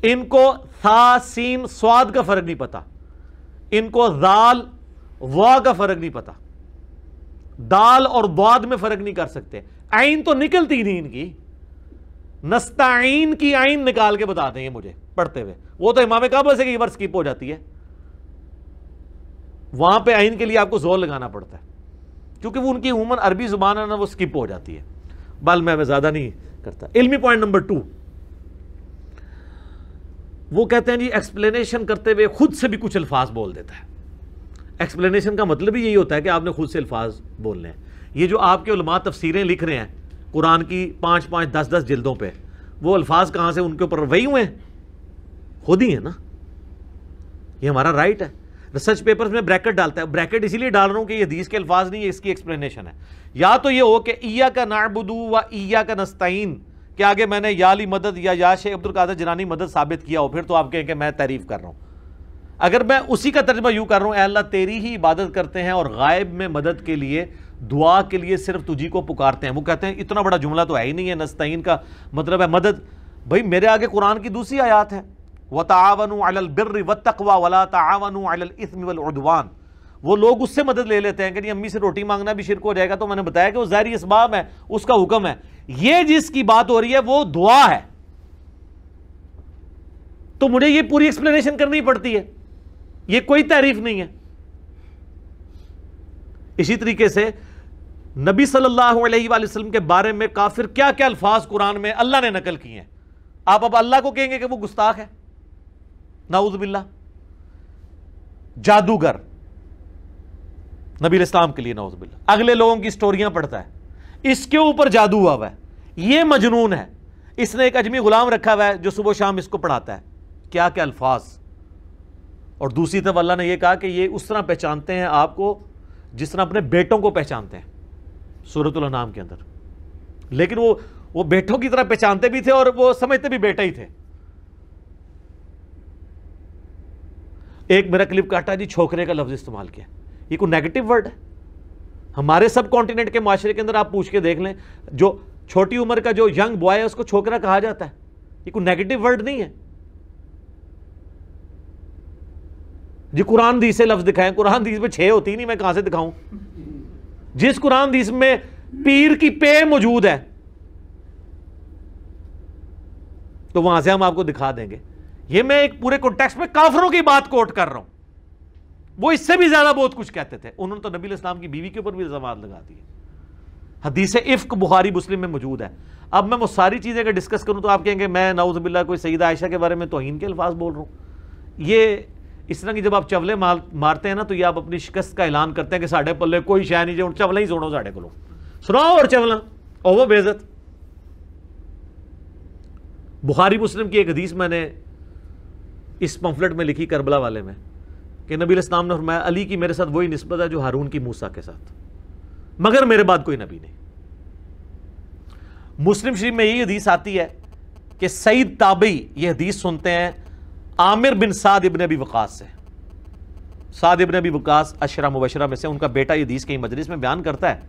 A: ان کو ثا سین سواد کا فرق نہیں پتا, ان کو ذال وا کا فرق نہیں پتا, دال اور ضاد میں فرق نہیں کر سکتے. عین تو نکلتی نہیں ان کی, نستعین کی عین نکال کے بتا دیں یہ مجھے پڑھتے ہوئے. وہ تو امام کعبہ سے کئی بار سکپ ہو جاتی ہے, وہاں پہ عین کے لیے آپ کو زور لگانا پڑتا ہے, کیونکہ وہ ان کی عموماً عربی زبان ہے نا, وہ سکپ ہو جاتی ہے. بل میں زیادہ نہیں کرتا. علمی پوائنٹ نمبر 2, وہ کہتے ہیں جی ایکسپلینیشن کرتے ہوئے خود سے بھی کچھ الفاظ بول دیتا ہے. ایکسپلینیشن کا مطلب ہی یہی ہوتا ہے کہ آپ نے خود سے الفاظ بولنے ہیں. یہ جو آپ کے علماء تفسیریں لکھ رہے ہیں قرآن کی 5-5, 10-10 جلدوں پہ, وہ الفاظ کہاں سے ان کے اوپر وہی ہوئے ہیں؟ خود ہی ہیں نا. یہ ہمارا رائٹ ہے. ریسرچ پیپرز میں بریکٹ ڈالتا ہے, بریکٹ اسی لیے ڈال رہا ہوں کہ یہ حدیث کے الفاظ نہیں ہے, اس کی ایکسپلینیشن ہے. یا تو یہ ہو کہ ایاک نعبد و ایاک نستعین, کہ آگے میں نے یا علی مدد یا شیخ عبد القادر جیلانی مدد ثابت کیا ہو, پھر تو آپ کہیں کہ میں تعریف کر رہا ہوں. اگر میں اسی کا ترجمہ یوں کر رہا ہوں, اے اللہ تیری ہی عبادت کرتے ہیں اور غائب میں مدد کے لیے, دعا کے لیے صرف تجھی کو پکارتے ہیں. وہ کہتے ہیں اتنا بڑا جملہ تو ہے ہی نہیں ہے, نستعین کا مطلب ہے مدد. بھائی میرے آگے قرآن کی دوسری آیات ہے, وَتَعَاوَنُوا عَلَى الْبِرِّ وَالتَّقْوَى وَلَا تَعَاوَنُوا عَلَى الْإِثْمِ وَالْعُدْوَانِ. وہ لوگ اس سے مدد لے لیتے ہیں کہ امی سے روٹی مانگنا بھی شرک ہو جائے گا, تو میں نے بتایا کہ وہ ظاہری اسباب ہے, اس کا حکم ہے. یہ جس کی بات ہو رہی ہے وہ دعا ہے, تو مجھے یہ پوری ایکسپلینیشن کرنی پڑتی ہے, یہ کوئی تعریف نہیں ہے. اسی طریقے سے نبی صلی اللہ علیہ وآلہ وسلم کے بارے میں کافر کیا کیا الفاظ قرآن میں اللہ نے نقل کیے ہیں. آپ اب اللہ کو کہیں گے کہ وہ گستاخ ہے, نعوذ باللہ. جادوگر نبی الاسلام کے لیے نعوذ باللہ, اگلے لوگوں کی سٹوریاں پڑھتا ہے, اس کے اوپر جادو ہوا ہے, یہ مجنون ہے. اس نے ایک اجمی غلام رکھا ہوا ہے جو صبح و شام اس کو پڑھاتا ہے. کیا کیا الفاظ. اور دوسری طرف اللہ نے یہ کہا کہ یہ اس طرح پہچانتے ہیں آپ کو جس طرح اپنے بیٹوں کو پہچانتے ہیں, سورۃ الانعام کے اندر. لیکن وہ بیٹوں کی طرح پہچانتے بھی تھے اور وہ سمجھتے بھی بیٹا ہی تھے. ایک میرا کلپ کاٹا جی, چھوکرے کا لفظ استعمال کیا. یہ کوئی نیگیٹو ورڈ ہے؟ ہمارے سب کانٹیننٹ کے معاشرے کے اندر آپ پوچھ کے دیکھ لیں, جو چھوٹی عمر کا جو ینگ بوائے ہے اس کو چھوکرا کہا جاتا ہے. یہ کوئی نیگیٹو ورڈ نہیں ہے جی. قرآن حدیث سے لفظ دکھائیں, قرآن حدیث میں 6 ہوتی نہیں, میں کہاں سے دکھاؤں؟ جس قرآن حدیث میں پیر کی پے موجود ہے تو وہاں سے ہم آپ کو دکھا دیں گے. یہ میں ایک پورے کنٹیکسٹ میں کافروں کی بات کوٹ کر رہا ہوں. وہ اس سے بھی زیادہ بہت کچھ کہتے تھے. انہوں نے تو نبی الاسلام کی بیوی کے اوپر بھی الزامات لگا دیے. حدیث افک بخاری مسلم میں موجود ہے. اب میں وہ ساری چیزیں اگر ڈسکس کروں تو آپ کہیں گے میں نعوذ باللہ کوئی سیدہ عائشہ کے بارے میں توہین کے الفاظ بول رہا ہوں. یہ اس طرح کی جب آپ چولے مارتے ہیں نا تو یہ آپ اپنی شکست کا اعلان کرتے ہیں کہ ساڑھے پلے کوئی شے نہیں, جو چولے ہی سنو ساڑھے کو سناؤ اور چولنا اور وہ بے عزت. بخاری مسلم کی ایک حدیث میں نے اس پمفلٹ میں لکھی کربلا والے میں, کہ نبی الاسلام نے فرمایا علی کی میرے ساتھ وہی نسبت ہے جو ہارون کی موسیٰ کے ساتھ, مگر میرے بعد کوئی نبی نہیں. مسلم شریف میں یہی حدیث آتی ہے کہ سعید تابعی یہ حدیث سنتے ہیں عامر بن سعد ابن ابی وقاص سے. سعد ابن ابی وقاص عشرہ مبشرہ میں سے، ان کا بیٹا یہ حدیث کہیں مجلس میں بیان کرتا ہے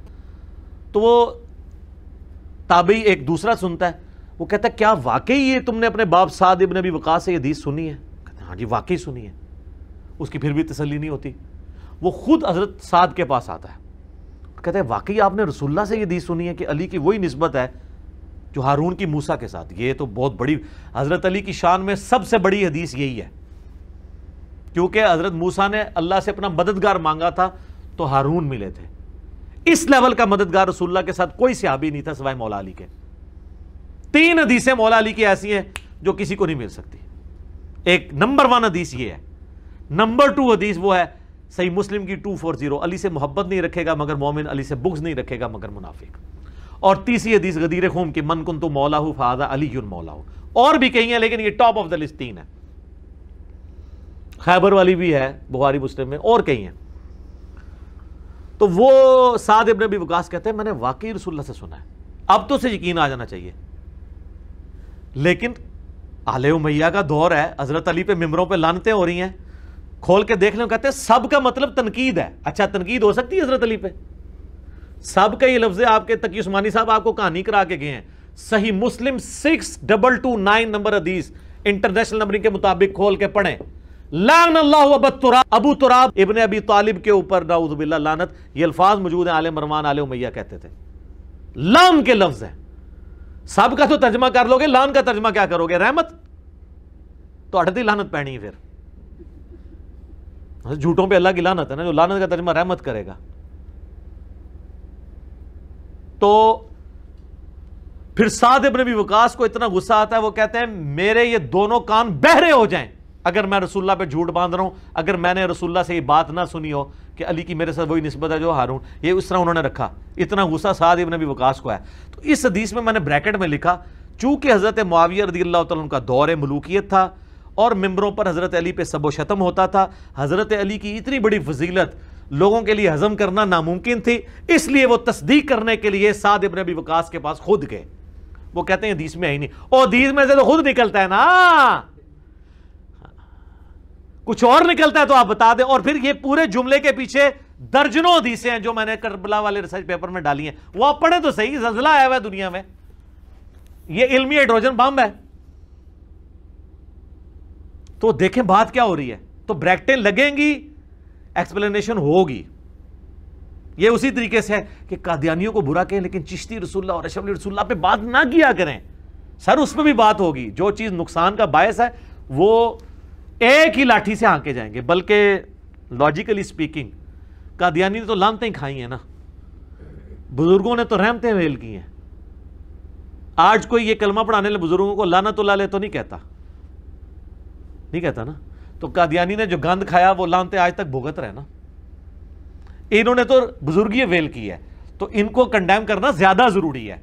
A: تو وہ تابعی ایک دوسرا سنتا ہے، وہ کہتا ہے کیا واقعی یہ تم نے اپنے باپ سعد ابن ابی وقاص سے یہ حدیث سنی ہے؟ کہتے ہیں ہاں جی واقعی سنی ہے. اس کی پھر بھی تسلی نہیں ہوتی، وہ خود حضرت سعد کے پاس آتا ہے، کہتا ہے واقعی آپ نے رسول اللہ سے یہ حدیث سنی ہے کہ علی کی وہی نسبت ہے جو ہارون کی موسیٰ کے ساتھ؟ یہ تو بہت بڑی، حضرت علی کی شان میں سب سے بڑی حدیث یہی ہے، کیونکہ حضرت موسیٰ نے اللہ سے اپنا مددگار مانگا تھا تو ہارون ملے تھے. اس لیول کا مددگار رسول اللہ کے ساتھ کوئی صحابی نہیں تھا سوائے مولا علی کے. 3 حدیثیں مولا علی کی ایسی ہیں جو کسی کو نہیں مل سکتی. ایک نمبر 1 حدیث یہ ہے. نمبر 2 حدیث وہ ہے صحیح مسلم کی 240، علی سے محبت نہیں رکھے گا مگر مومن، علی سے بغض نہیں رکھے گا مگر منافق. اور تیسری حدیث غدیر خم کی من کنت مولا فہذا علی مولا. اور بھی کہیں ہیں لیکن یہ ٹاپ آف دا لسٹ 3 ہے. خیبر والی بھی ہے بخاری مسلم میں، اور کہیں ہیں. تو وہ سعد ابن ابی وقاص کہتے ہیں میں نے واقعی رسول اللہ سے سنا ہے. اب تو اسے یقین آ جانا چاہیے، لیکن آل امیہ کا دور ہے، حضرت علی پہ ممبروں پہ لعنتیں ہو رہی ہیں، کھول کے دیکھ لیں. کہتے ہیں سب کا مطلب تنقید ہے. اچھا تنقید ہو سکتی ہے حضرت علی پہ؟ سب کا یہ لفظ ہے. آپ کے تقی عثمانی صاحب آپ کو کہانی کرا کے گئے ہیں، صحیح مسلم 6229 نمبر حدیث انٹرنیشنل نمبرنگ کے مطابق کھول کے پڑھیں. لعن اللہ ابو تراب ابن ابی طالب کے اوپر نعوذ باللہ لعنت. یہ الفاظ موجود ہیں، آل مروان آل امیہ کہتے تھے. لعن کے لفظ ہیں. سب کا تو ترجمہ کر لو گے، لعن کا ترجمہ کیا کرو گے؟ رحمت. تو اٹھتی لعنت پہنی ہے پھر. جھوٹوں پہ اللہ کی لعنت ہے نا، جو لعنت کا ترجمہ رحمت کرے گا. تو پھر سعد ابن ابی وقاص کو اتنا غصہ آتا ہے، وہ کہتے ہیں میرے یہ دونوں کان بہرے ہو جائیں اگر میں رسول اللہ پہ جھوٹ باندھ رہا ہوں، اگر میں نے رسول اللہ سے یہ بات نہ سنی ہو کہ علی کی میرے ساتھ وہی نسبت ہے جو ہارون. یہ اس طرح انہوں نے رکھا. اتنا غصہ سعد ابن ابی وقاص کو ہے. تو اس حدیث میں نے بریکٹ میں لکھا چونکہ حضرت معاویہ رضی اللہ تعالیٰ عنہ کا دور ملوکیت تھا اور ممبروں پر حضرت علی پہ سب و شتم ہوتا تھا، حضرت علی کی اتنی بڑی فضیلت لوگوں کے لیے ہضم کرنا ناممکن تھی، اس لیے وہ تصدیق کرنے کے لیے سعد ابن ابی وقاص کے پاس خود گئے. وہ کہتے ہیں حدیث میں ہے ہی نہیں. اور حدیث میں سے تو خود نکلتا ہے نا، کچھ اور نکلتا ہے تو آپ بتا دیں. اور پھر یہ پورے جملے کے پیچھے درجنوں حدیثیں ہیں جو میں نے کربلا والے ریسرچ پیپر میں ڈالی ہیں، وہ آپ پڑھیں تو صحیح. زلزلہ آیا ہوا ہے دنیا میں، یہ علمی ہائیڈروجن بم ہے. تو دیکھیں بات کیا ہو رہی ہے. تو بریکٹیں لگیں گی، ایکسپلینیشن ہوگی. یہ اسی طریقے سے ہے کہ قادیانیوں کو برا کہیں لیکن چشتی رسول اللہ اور اشرف رسول اللہ پہ بات نہ کیا کریں. سر اس پہ بھی بات ہوگی. جو چیز نقصان کا باعث ہے وہ ایک ہی لاٹھی سے ہانکے جائیں گے. بلکہ لاجیکلی سپیکنگ قادیانی نے تو لعنتیں کھائی ہیں نا، بزرگوں نے تو رحمتیں ویل کی ہیں. آج کوئی یہ کلمہ پڑھانے والے بزرگوں کو لعنت اللہ علیہ تو نہیں کہتا نا. تو قادیانی نے جو گند کھایا وہ لعنتیں آج تک بھگت رہے نا. انہوں نے تو بزرگی ویل کی ہے، تو ان کو کنڈیم کرنا زیادہ ضروری ہے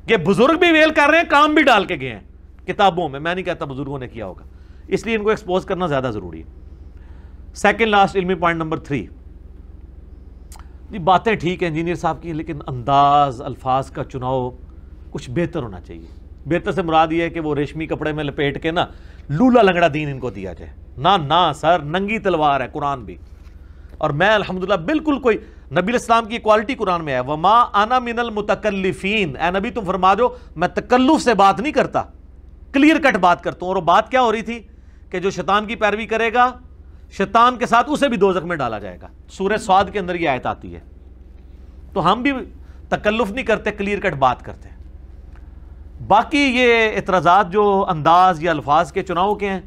A: کہ بزرگ بھی ویل کر رہے ہیں، کام بھی ڈال کے گئے ہیں کتابوں میں. میں نہیں کہتا بزرگوں نے کیا ہوگا، اس لیے ان کو ایکسپوز کرنا زیادہ ضروری ہے. سیکنڈ لاسٹ علمی پوائنٹ نمبر 3. یہ باتیں ٹھیک ہیں انجینئر صاحب کی، لیکن انداز الفاظ کا چناؤ کچھ بہتر ہونا چاہیے. بہتر سے مراد یہ ہے کہ وہ ریشمی کپڑے میں لپیٹ کے نا لولا لنگڑا دین ان کو دیا جائے. نہ سر، ننگی تلوار ہے قرآن بھی. اور میں الحمدللہ بالکل کوئی نبی الاسلام کی کوالٹی قرآن میں ہے، وما انا من المتکلفین. اے نبی تم فرما دو میں تکلف سے بات نہیں کرتا، کلیئر کٹ بات کرتا ہوں. اور وہ بات کیا ہو رہی تھی کہ جو شیطان کی پیروی کرے گا شیطان کے ساتھ اسے بھی دوزخ میں ڈالا جائے گا. سورہ صاد کے اندر یہ آیت آتی ہے. تو ہم بھی تکلف نہیں کرتے، کلیئر کٹ بات کرتے ہیں. باقی یہ اعتراضات جو انداز یا الفاظ کے چناؤ کے ہیں،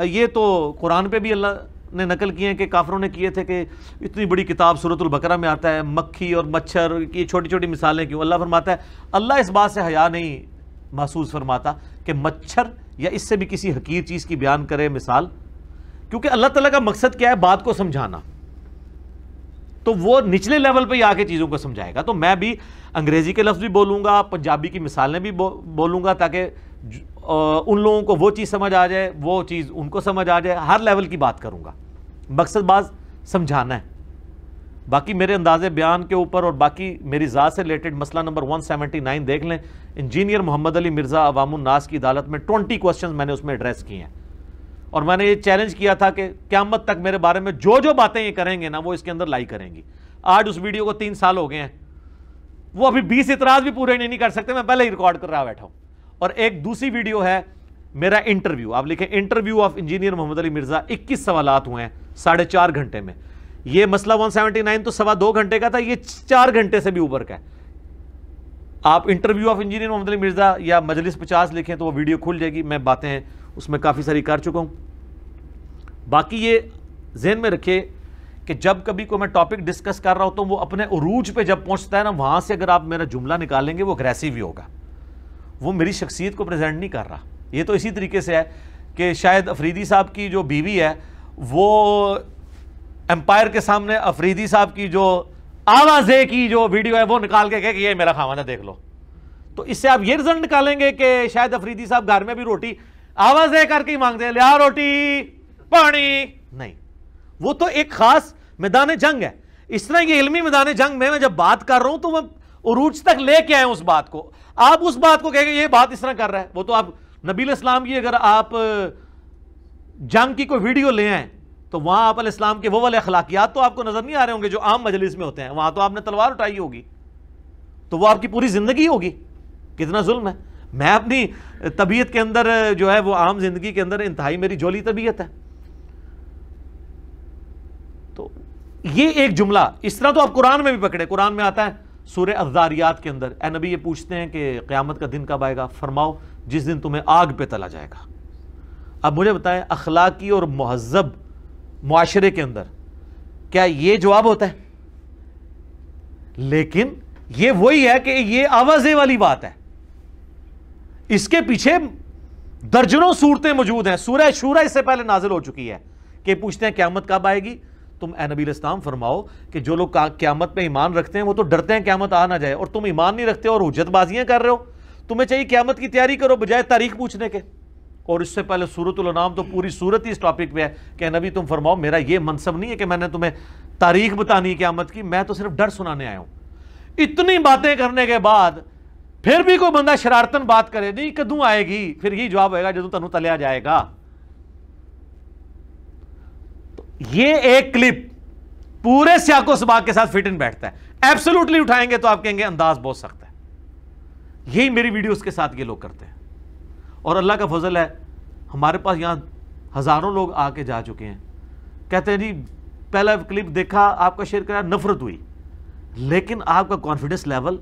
A: یہ تو قرآن پہ بھی اللہ نے نقل کیے ہیں کہ کافروں نے کیے تھے کہ اتنی بڑی کتاب سورۃ البقرہ میں آتا ہے مکھی اور مچھر کی چھوٹی چھوٹی مثالیں کیوں. اللہ فرماتا ہے اللہ اس بات سے حیا نہیں محسوس فرماتا کہ مچھر یا اس سے بھی کسی حقیر چیز کی بیان کرے مثال، کیونکہ اللہ تعالیٰ کا مقصد کیا ہے؟ بات کو سمجھانا. تو وہ نچلے لیول پہ ہی آ کے چیزوں کو سمجھائے گا. تو میں بھی انگریزی کے لفظ بھی بولوں گا، پنجابی کی مثالیں بھی بولوں گا تاکہ ان لوگوں کو وہ چیز سمجھ آ جائے، وہ چیز ان کو سمجھ آ جائے. ہر لیول کی بات کروں گا، مقصد باز سمجھانا ہے. باقی میرے انداز بیان کے اوپر اور باقی میری ذات سے ریلیٹڈ مسئلہ نمبر 179 دیکھ لیں. انجینئر محمد علی مرزا عوام الناس کی عدالت میں 20 کوسچنز میں نے اس میں ایڈریس کیے ہیں. اور میں نے یہ چیلنج کیا تھا کہ قیامت تک میرے بارے میں جو جو باتیں یہ کریں گے نا وہ اس کے اندر لائی کریں گی. آج اس ویڈیو کو 3 سال ہو گئے ہیں, وہ ابھی 20 اعتراض بھی پورے نہیں کر سکتے, میں پہلے ہی ریکارڈ کر رہا بیٹھا ہوں. اور ایک دوسری ویڈیو ہے میرا انٹرویو, آپ لکھیں انٹرویو آف انجینئر محمد علی مرزا, 21 سوالات ہوئے ہیں 4.5 گھنٹے میں. یہ مسئلہ 179 تو 2.25 گھنٹے کا تھا, یہ 4 گھنٹے سے بھی اوپر کا ہے. آپ انٹرویو آف انجینئر محمد علی مرزا یا مجلس 50 لکھیں تو وہ ویڈیو کھل جائے گی. میں باتیں اس میں کافی ساری کر چکا ہوں. باقی یہ ذہن میں رکھے کہ جب کبھی کوئی میں ٹاپک ڈسکس کر رہا ہوں تو وہ اپنے عروج پہ جب پہنچتا ہے نا, وہاں سے اگر آپ میرا جملہ نکالیں گے وہ اگریسو ہی ہوگا, وہ میری شخصیت کو پریزنٹ نہیں کر رہا. یہ تو اسی طریقے سے ہے کہ شاید افریدی صاحب کی جو بیوی ہے وہ امپائر کے سامنے افریدی صاحب کی جو آوازے کی جو ویڈیو ہے وہ نکال کے کہے کہ یہ میرا خاوند ہے دیکھ لو. تو اس سے آپ یہ رزلٹ نکالیں گے کہ شاید افریدی صاحب گھر میں بھی روٹی آوازے کر کے ہی مانگتے ہیں, لیا روٹی پانی نہیں. وہ تو ایک خاص میدان جنگ ہے. اس طرح یہ علمی میدان جنگ میں جب بات کر رہا ہوں تو میں عروج تک لے کے آئے اس بات کو. آپ اس بات کو کہیں گے یہ بات اس طرح کر رہا ہے, وہ تو آپ نبی علیہ السلام کی اگر آپ جنگ کی کوئی ویڈیو لے آئیں تو وہاں آپ علیہ السلام کے وہ والے اخلاقیات تو آپ کو نظر نہیں آ رہے ہوں گے جو عام مجلس میں ہوتے ہیں. وہاں تو آپ نے تلوار اٹھائی ہوگی, تو وہ آپ کی پوری زندگی ہوگی. کتنا ظلم ہے. میں اپنی طبیعت کے اندر جو ہے وہ عام زندگی کے اندر انتہائی میری جولی طبیعت ہے. تو یہ ایک جملہ اس طرح تو آپ قرآن میں بھی پکڑے. قرآن میں آتا ہے سورہ الذاریات کے اندر, اے نبی یہ پوچھتے ہیں کہ قیامت کا دن کب آئے گا, فرماؤ جس دن تمہیں آگ پہ تلا جائے گا. اب مجھے بتائیں اخلاقی اور مہذب معاشرے کے اندر کیا یہ جواب ہوتا ہے؟ لیکن یہ وہی ہے کہ یہ آوازے والی بات ہے. اس کے پیچھے درجنوں صورتیں موجود ہیں. سورہ شورا اس سے پہلے نازل ہو چکی ہے کہ پوچھتے ہیں قیامت کب آئے گی. تم اے نبی علیہ السلام فرماؤ کہ جو لوگ قیامت پہ ایمان رکھتے ہیں وہ تو ڈرتے ہیں قیامت آ نہ جائے, اور تم ایمان نہیں رکھتے اور حجت بازیاں کر رہے ہو. تمہیں چاہیے قیامت کی تیاری کرو بجائے تاریخ پوچھنے کے. اور اس سے پہلے سورۃ الانعام تو پوری سورت ہی اس ٹاپک پہ ہے کہ نبی تم فرماؤ میرا یہ منصب نہیں ہے کہ میں نے تمہیں تاریخ بتانی قیامت کی, میں تو صرف ڈر سنانے آیا ہوں. اتنی باتیں کرنے کے بعد پھر بھی کوئی بندہ شرارتن بات کرے نہیں کدوں آئے گی, پھر یہی جواب ہوئے گا جدوں تنوں تلیا جائے گا. تو یہ ایک کلپ پورے سیاق و سباق کے ساتھ فٹ ان بیٹھتا ہے. ایبسولوٹلی اٹھائیں گے تو آپ کہیں گے انداز بہت سخت ہے. یہی میری ویڈیوز کے ساتھ یہ لوگ کرتے ہیں. اور اللہ کا فضل ہے ہمارے پاس یہاں ہزاروں لوگ آ کے جا چکے ہیں, کہتے ہیں جی پہلا کلپ دیکھا آپ کا شیئر کرا نفرت ہوئی, لیکن آپ کا کانفیڈنس لیول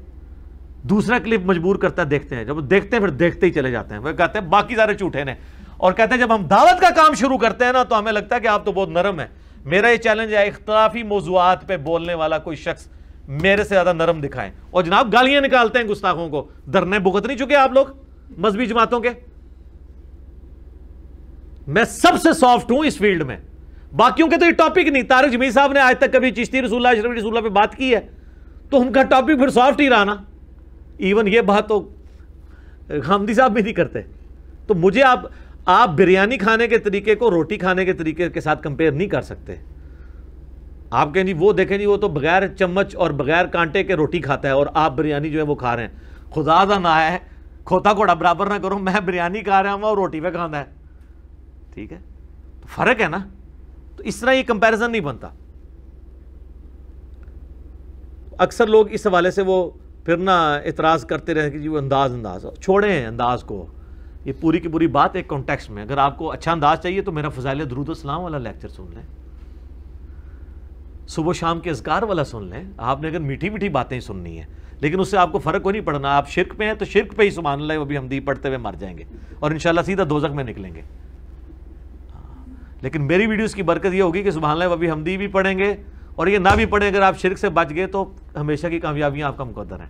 A: دوسرا کلپ مجبور کرتا ہے دیکھتے ہیں. جب دیکھتے ہیں پھر دیکھتے ہی چلے جاتے ہیں. وہ کہتے ہیں باقی سارے جھوٹے ہیں, اور کہتے ہیں جب ہم دعوت کا کام شروع کرتے ہیں نا تو ہمیں لگتا ہے کہ آپ تو بہت نرم ہیں. میرا یہ چیلنج ہے اختلافی موضوعات پہ بولنے والا کوئی شخص میرے سے زیادہ نرم دکھائیں. اور جناب گالیاں نکالتے ہیں گستاخوں کو, درنے بھگت نہیں چکے آپ لوگ مذہبی جماعتوں کے. میں سب سے سافٹ ہوں اس فیلڈ میں, باقیوں کے تو یہ ٹاپک نہیں. طارق جمیل صاحب نے آج تک کبھی چشتی رسول اللہ شرف رسول اللہ پہ بات کی ہے تو ان کا ٹاپک پھر سافٹ ہی رہا نا. ایون یہ بات تو حامدی صاحب بھی نہیں کرتے. تو مجھے آپ بریانی کھانے کے طریقے کو روٹی کھانے کے طریقے کے ساتھ کمپیئر نہیں کر سکتے. آپ کہیں جی وہ دیکھیں جی وہ تو بغیر چمچ اور بغیر کانٹے کے روٹی کھاتا ہے اور آپ بریانی جو ہے وہ کھا رہے ہیں. خدا دا نہ ہے کھوتا گھوڑا برابر نہ کرو, میں بریانی کھا رہا ہوں اور روٹی پہ کھانا ہے. ٹھیک ہے, تو فرق ہے نا. تو اس طرح یہ کمپیریزن نہیں بنتا. اکثر لوگ اس حوالے سے وہ پھر نہ اعتراض کرتے رہے کہ جی وہ انداز چھوڑیں ہیں انداز کو. یہ پوری کی پوری بات ایک کانٹیکسٹ میں. اگر آپ کو اچھا انداز چاہیے تو میرا فضائل درود و سلام والا لیکچر سن لیں, صبح شام کے اذکار والا سن لیں. آپ نے اگر میٹھی میٹھی باتیں سننی ہیں لیکن اس سے آپ کو فرق کوئی نہیں پڑنا. آپ شرک پہ ہیں تو شرک پہ ہی سبحان اللہ وہ بھی حمدی پڑھتے ہوئے مر جائیں گے اور انشاءاللہ سیدھا دوزخ میں نکلیں گے. لیکن میری ویڈیوز کی برکت یہ ہوگی کہ سبحان اللہ وہ بھی حمدی بھی پڑھیں گے, اور یہ نہ بھی پڑھیں. اگر آپ شرک سے بچ گئے تو ہمیشہ کی کامیابیاں آپ کا مقدر ہیں.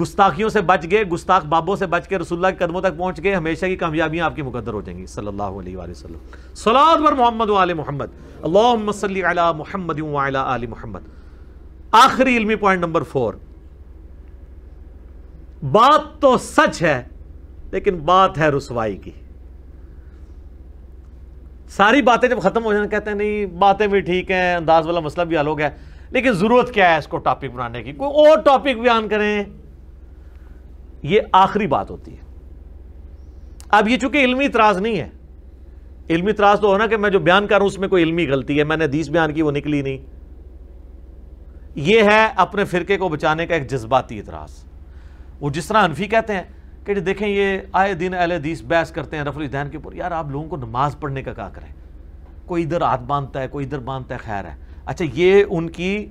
A: گستاخیوں سے بچ گئے, گستاخ بابوں سے بچ کے رسول اللہ کے قدموں تک پہنچ گئے, ہمیشہ کی کامیابیاں آپ کی مقدر ہو جائیں گی. صلی اللہ علیہ وآلہ وسلم. صلوات بر محمد و آل محمد. اللہم صلی علی محمد و علی آل محمد. آخری علمی پوائنٹ نمبر 4. بات تو سچ ہے لیکن بات ہے رسوائی کی. ساری باتیں جب ختم ہو جائیں کہتے ہیں نہیں باتیں بھی ٹھیک ہیں, انداز والا مسئلہ بھی حل ہو گیا, لیکن ضرورت کیا ہے اس کو ٹاپک بنانے کی, کوئی اور ٹاپک بیان کریں. یہ آخری بات ہوتی ہے. اب یہ چونکہ علمی اعتراض نہیں ہے, علمی اعتراض تو ہونا کہ میں جو بیان کر رہا ہوں اس میں کوئی علمی غلطی ہے، میں نے حدیث بیان کی وہ نکلی نہیں. یہ ہے اپنے فرقے کو بچانے کا ایک جذباتی اعتراض. وہ جس طرح حنفی کہتے ہیں کہ دیکھیں یہ آئے دن اہل حدیث بحث کرتے ہیں رفع الیدین کے اوپر. یار آپ لوگوں کو نماز پڑھنے کا کیا کریں؟ کوئی ادھر ہاتھ باندھتا ہے، کوئی ادھر باندھتا ہے، خیر ہے. اچھا یہ ان کی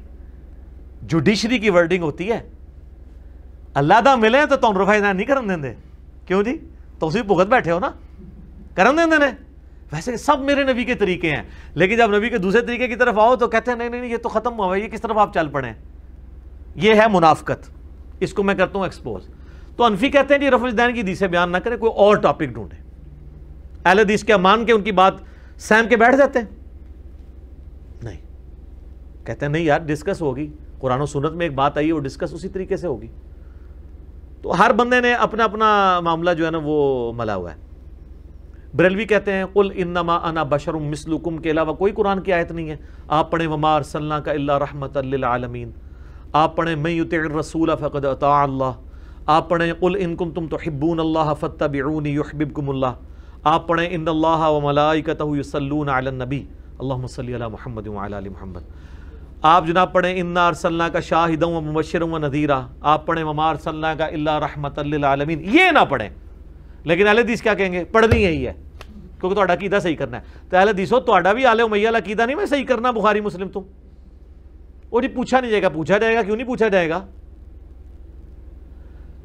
A: جوڈیشری کی ورڈنگ ہوتی ہے. اللہ دا ملے تو تم رفع الیدین نہیں کرن دیں دے. کیوں جی؟ تو اسی بھگت بیٹھے ہو نا، کرن دیں دے. ویسے سب میرے نبی کے طریقے ہیں، لیکن جب نبی کے دوسرے طریقے کی طرف آؤ تو کہتے ہیں نہیں نہیں یہ تو ختم ہوا، یہ کس طرف آپ چل پڑے. یہ ہے منافقت، اس کو میں کرتا ہوں ایکسپوز. تو حنفی کہتے ہیں جی رفع الیدین کی حدیثیں بیان نہ کریں، کوئی اور ٹاپک ڈھونڈیں. اہل حدیث کیا مان کے ان کی بات سہم کے بیٹھ جاتے ہیں؟ نہیں، کہتے ہیں نہیں یار ڈسکس ہوگی، قرآن و سنت میں ایک بات آئی ہے وہ ڈسکس اسی طریقے سے ہوگی. تو ہر بندے نے اپنا اپنا معاملہ جو ہے نا وہ ملا ہوا ہے. بریلوی کہتے ہیں قل انما انا بشر مثلکم کے علاوہ کوئی قرآن کی آیت نہیں ہے. آپ پڑھیں وما ارسلناک الا رحمۃ للعالمین. آپ پڑھیں من یطع الرسول فقد اطاع اللہ. آپ پڑھیں قل ان کنتم تحبون اللہ فاتبعونی یحببکم اللہ. آپ پڑھیں ان اللہ وملائکتہ یصلون علی النبی اللہم صلی علی محمد وعلی آل محمد. آپ جناب پڑھیں انا ارسلناک شاہدا ومبشرا ونذیرا. آپ پڑھیں وما ارسلناک الا رحمۃ للعالمین. یہ نہ پڑھیں. لیکن اہل حدیث کیا کہیں گے؟ پڑھنی یہی ہے کیونکہ تہاڈا عقیدہ صحیح کرنا ہے. تو اہل حدیثو تہاڈا بھی آل امیہ والا عقیدہ نہیں میں صحیح کرنا بخاری مسلم تو. وہ جی پوچھا نہیں جائے گا. پوچھا جائے گا کیوں نہیں پوچھا جائے گا؟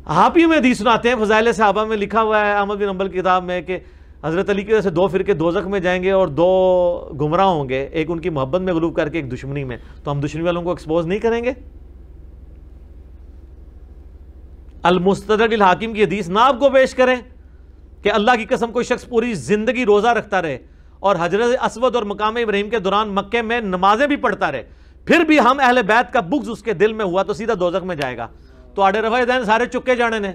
A: آپ ہی میں حدیث سناتے ہیں. فضائل صحابہ میں لکھا ہوا ہے احمد بن حنبل کی کتاب میں کہ حضرت علی کی وجہ سے 2 فرقے دوزخ میں جائیں گے اور 2 گمراہ ہوں گے، ایک ان کی محبت میں غلوب کر کے ایک دشمنی میں. تو ہم دشمنی والوں کو ایکسپوز نہیں کریں گے؟ المستدرک الحاکم کی حدیث نہ آپ کو پیش کریں کہ اللہ کی قسم کوئی شخص پوری زندگی روزہ رکھتا رہے اور حجرت اسود اور مقام ابراہیم کے دوران مکے میں نمازیں بھی پڑھتا رہے، پھر بھی ہم اہل بیت کا بغض اس کے دل میں ہوا تو سیدھا دوزخ میں جائے گا. تو آڑے رفع الیدین سارے چکے جانے نے،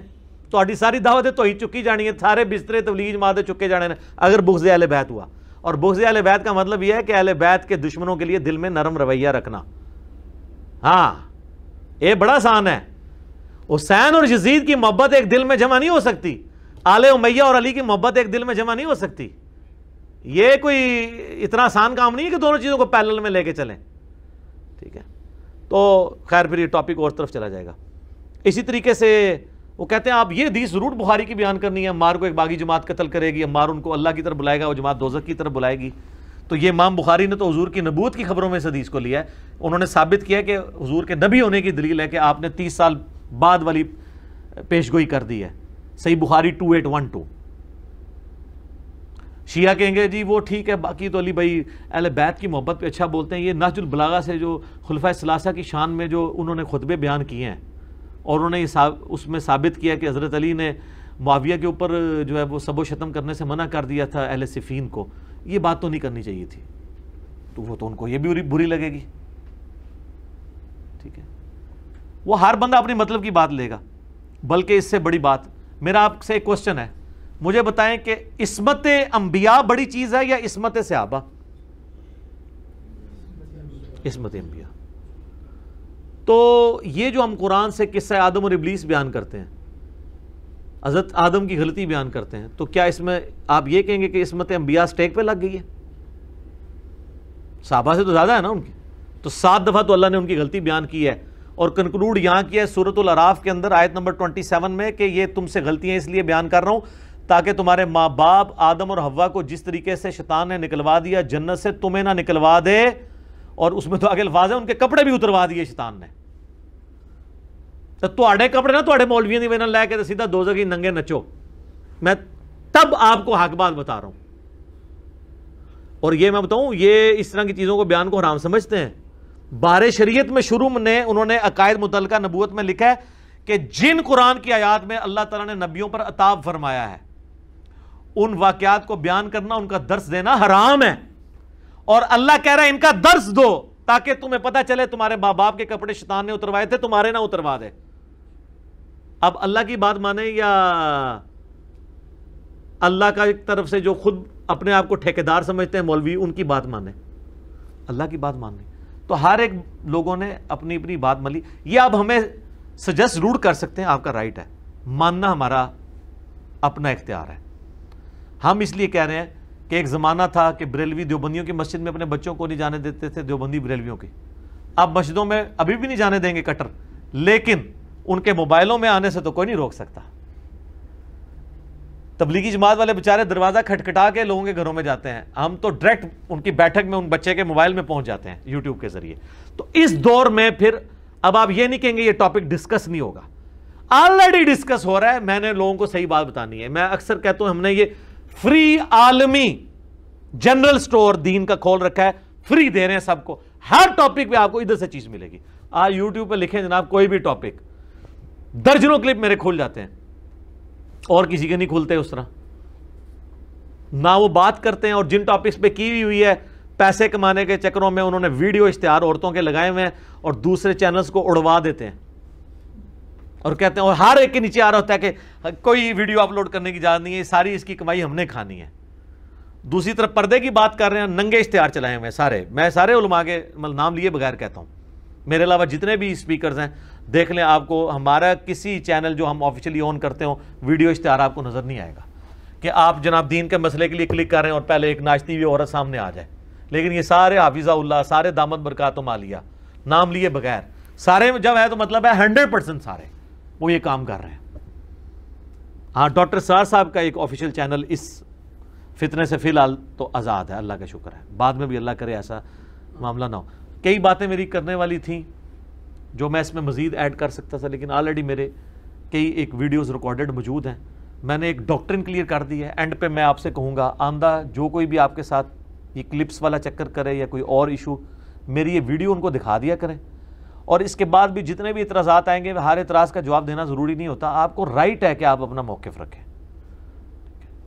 A: تو آڑی ساری دعوتیں تو ہی چکی جانی ہے، سارے بسترے تبلیغ جماعتیں چکے جانے نے اگر بغض اہل بیت ہوا. اور بغض اہل بیت کا مطلب یہ ہے کہ اہل بیت کے دشمنوں کے لیے دل میں نرم رویہ رکھنا. ہاں یہ بڑا آسان ہے. حسین اور یزید کی محبت ایک دل میں جمع نہیں ہو سکتی، آل امیہ اور علی کی محبت ایک دل میں جمع نہیں ہو سکتی. یہ کوئی اتنا آسان کام نہیں ہے کہ دونوں چیزوں کو پیرلل میں لے کے چلیں. ٹھیک ہے، تو خیر پھر یہ ٹاپک اور طرف چلا جائے گا. اسی طریقے سے وہ کہتے ہیں آپ یہ حدیث ضرور بخاری کی بیان کرنی ہے، عمار کو ایک باغی جماعت قتل کرے گی، عمار ان کو اللہ کی طرف بلائے گا، وہ جماعت دوزخ کی طرف بلائے گی. تو یہ امام بخاری نے تو حضور کی نبوت کی خبروں میں اس حدیث کو لیا ہے. انہوں نے ثابت کیا کہ حضور کے نبی ہونے کی دلیل ہے کہ آپ نے 30 سال بعد والی پیشگوئی کر دی ہے. صحیح بخاری 2812. شیعہ کہیں گے جی وہ ٹھیک ہے، باقی تو علی بھائی اہل بیت کی محبت پہ اچھا بولتے ہیں. یہ نہج البلاغہ سے جو خلفائے ثلاثہ کی شان میں جو انہوں نے خطبے بیان کیے ہیں اور انہوں نے اس میں ثابت کیا کہ حضرت علی نے معاویہ کے اوپر جو ہے وہ سب و شتم کرنے سے منع کر دیا تھا اہل صفین کو. یہ بات تو نہیں کرنی چاہیے تھی، تو وہ تو ان کو یہ بھی بری لگے گی. ٹھیک ہے، وہ ہر بندہ اپنی مطلب کی بات لے گا. بلکہ اس سے بڑی بات میرا آپ سے ایک کوسچن ہے، مجھے بتائیں کہ عصمت انبیاء بڑی چیز ہے یا عصمت صحابہ؟ عصمت انبیاء. تو یہ جو ہم قرآن سے قصہ آدم اور ابلیس بیان کرتے ہیں، حضرت آدم کی غلطی بیان کرتے ہیں، تو کیا اس میں آپ یہ کہیں گے کہ عصمت انبیاء سٹیک پہ لگ گئی ہے؟ صحابہ سے تو زیادہ ہے نا ان کی. تو 7 دفعہ تو اللہ نے ان کی غلطی بیان کی ہے اور کنکلوڈ یہاں کیا ہے سورۃ الاعراف کے اندر آیت نمبر 27 میں کہ یہ تم سے غلطیاں اس لیے بیان کر رہا ہوں تاکہ تمہارے ماں باپ آدم اور حوا کو جس طریقے سے شیطان نے نکلوا دیا جنت سے تمہیں نہ نکلوا دے. اور اس میں تو آگے الفاظ ہے ان کے کپڑے بھی اتروا دیے شیطان نے. تو آڑے کپڑے نہ تھوڑے مولویوں دی وجہ لے کے سیدھا دوزخ ہی ننگے نچو. میں تب آپ کو حق بات بتا رہا ہوں. اور یہ میں بتاؤں یہ اس طرح کی چیزوں کو بیان کو حرام سمجھتے ہیں. بار شریعت میں شروع میں انہوں نے عقائد متعلقہ نبوت میں لکھا ہے کہ جن قرآن کی آیات میں اللہ تعالیٰ نے نبیوں پر عتاب فرمایا ہے ان واقعات کو بیان کرنا، ان کا درس دینا حرام ہے. اور اللہ کہہ رہا ہے ان کا درس دو تاکہ تمہیں پتہ چلے تمہارے ماں باپ کے کپڑے شیطان نے اتروائے تھے، تمہارے نہ اتروا دے. اب اللہ کی بات مانیں یا اللہ کا ایک طرف سے جو خود اپنے آپ کو ٹھیکیدار سمجھتے ہیں مولوی، ان کی بات مانیں، اللہ کی بات مانیں. تو ہر ایک لوگوں نے اپنی اپنی بات مان لی. یہ آپ ہمیں سجیسٹ ضرور کر سکتے ہیں، آپ کا رائٹ ہے، ماننا ہمارا اپنا اختیار ہے. ہم اس لیے کہہ رہے ہیں کہ ایک زمانہ تھا کہ بریلوی دیوبندیوں کی مسجد میں اپنے بچوں کو نہیں جانے دیتے تھے، دیوبندی بریلویوں کی. اب مسجدوں میں ابھی بھی نہیں جانے دیں گے کٹر، لیکن ان کے موبائلوں میں آنے سے تو کوئی نہیں روک سکتا. تبلیغی جماعت والے بیچارے دروازہ کھٹکھٹا کے لوگوں کے گھروں میں جاتے ہیں، ہم تو ڈائریکٹ ان کی بیٹھک میں ان بچے کے موبائل میں پہنچ جاتے ہیں یوٹیوب کے ذریعے. تو اس دور میں پھر اب آپ یہ نہیں کہیں گے یہ ٹاپک ڈسکس نہیں ہوگا، آلریڈی ڈسکس ہو رہا ہے. میں نے لوگوں کو صحیح بات بتانی ہے. میں اکثر کہتا ہوں ہم نے یہ فری عالمی جنرل سٹور دین کا کھول رکھا ہے، فری دے رہے ہیں سب کو، ہر ٹاپک پہ آپ کو ادھر سے چیز ملے گی. آج یوٹیوب پہ لکھیں جناب کوئی بھی ٹاپک، درجنوں کلپ میرے کھل جاتے ہیں، اور کسی کے نہیں کھلتے اس طرح. نہ وہ بات کرتے ہیں، اور جن ٹاپکس پہ کی ہوئی ہے پیسے کمانے کے چکروں میں انہوں نے ویڈیو اشتہار عورتوں کے لگائے ہوئے ہیں اور دوسرے چینلز کو اڑوا دیتے ہیں اور کہتے ہیں، اور ہر ایک کے نیچے آ رہا ہوتا ہے کہ کوئی ویڈیو اپلوڈ کرنے کی اجازت نہیں ہے، ساری اس کی کمائی ہم نے کھانی ہے. دوسری طرف پردے کی بات کر رہے ہیں، ننگے اشتہار چلائے ہوئے سارے. میں سارے علماء کے نام لیے بغیر کہتا ہوں، میرے علاوہ جتنے بھی اسپیکرز ہیں دیکھ لیں، آپ کو ہمارا کسی چینل جو ہم آفیشلی آن کرتے ہوں ویڈیو اشتہار آپ کو نظر نہیں آئے گا کہ آپ جناب دین کے مسئلے کے لیے کلک کر رہے ہیں اور پہلے ایک ناچتی ہوئی عورت سامنے آ جائے. لیکن یہ سارے حافظہ اللہ، سارے دامت برکاتہم عالیہ نام لیے بغیر، سارے جب ہے تو مطلب ہے 100% سارے وہ یہ کام کر رہے ہیں. ہاں ڈاکٹر سرار صاحب کا ایک آفیشیل چینل اس فتنے سے فی الحال تو آزاد ہے، اللہ کا شکر ہے. بعد میں بھی اللہ کرے ایسا معاملہ نہ ہو. کئی باتیں میری کرنے والی تھیں جو میں اس میں مزید ایڈ کر سکتا تھا، لیکن آلریڈی میرے کئی ایک ویڈیوز ریکارڈڈ موجود ہیں. میں نے ایک ڈاکٹرن کلیئر کر دی ہے. اینڈ پہ میں آپ سے کہوں گا آندہ جو کوئی بھی آپ کے ساتھ یہ کلپس والا چکر کرے یا کوئی اور ایشو، میری یہ ویڈیو ان کو دکھا دیا کریں. اور اس کے بعد بھی جتنے بھی اعتراضات آئیں گے ہر اعتراض کا جواب دینا ضروری نہیں ہوتا. آپ کو رائٹ ہے کہ آپ اپنا موقف رکھیں،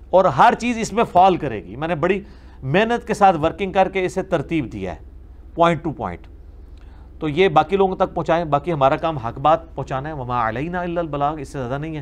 A: اور ہر چیز اس میں فال کرے گی. میں نے بڑی محنت کے ساتھ ورکنگ کر کے اسے ترتیب دیا ہے پوائنٹ ٹو پوائنٹ. تو یہ باقی لوگوں تک پہنچائیں. باقی ہمارا کام حق بات پہنچانا ہے. وما علینا الا البلاغ، اس سے زیادہ نہیں ہے.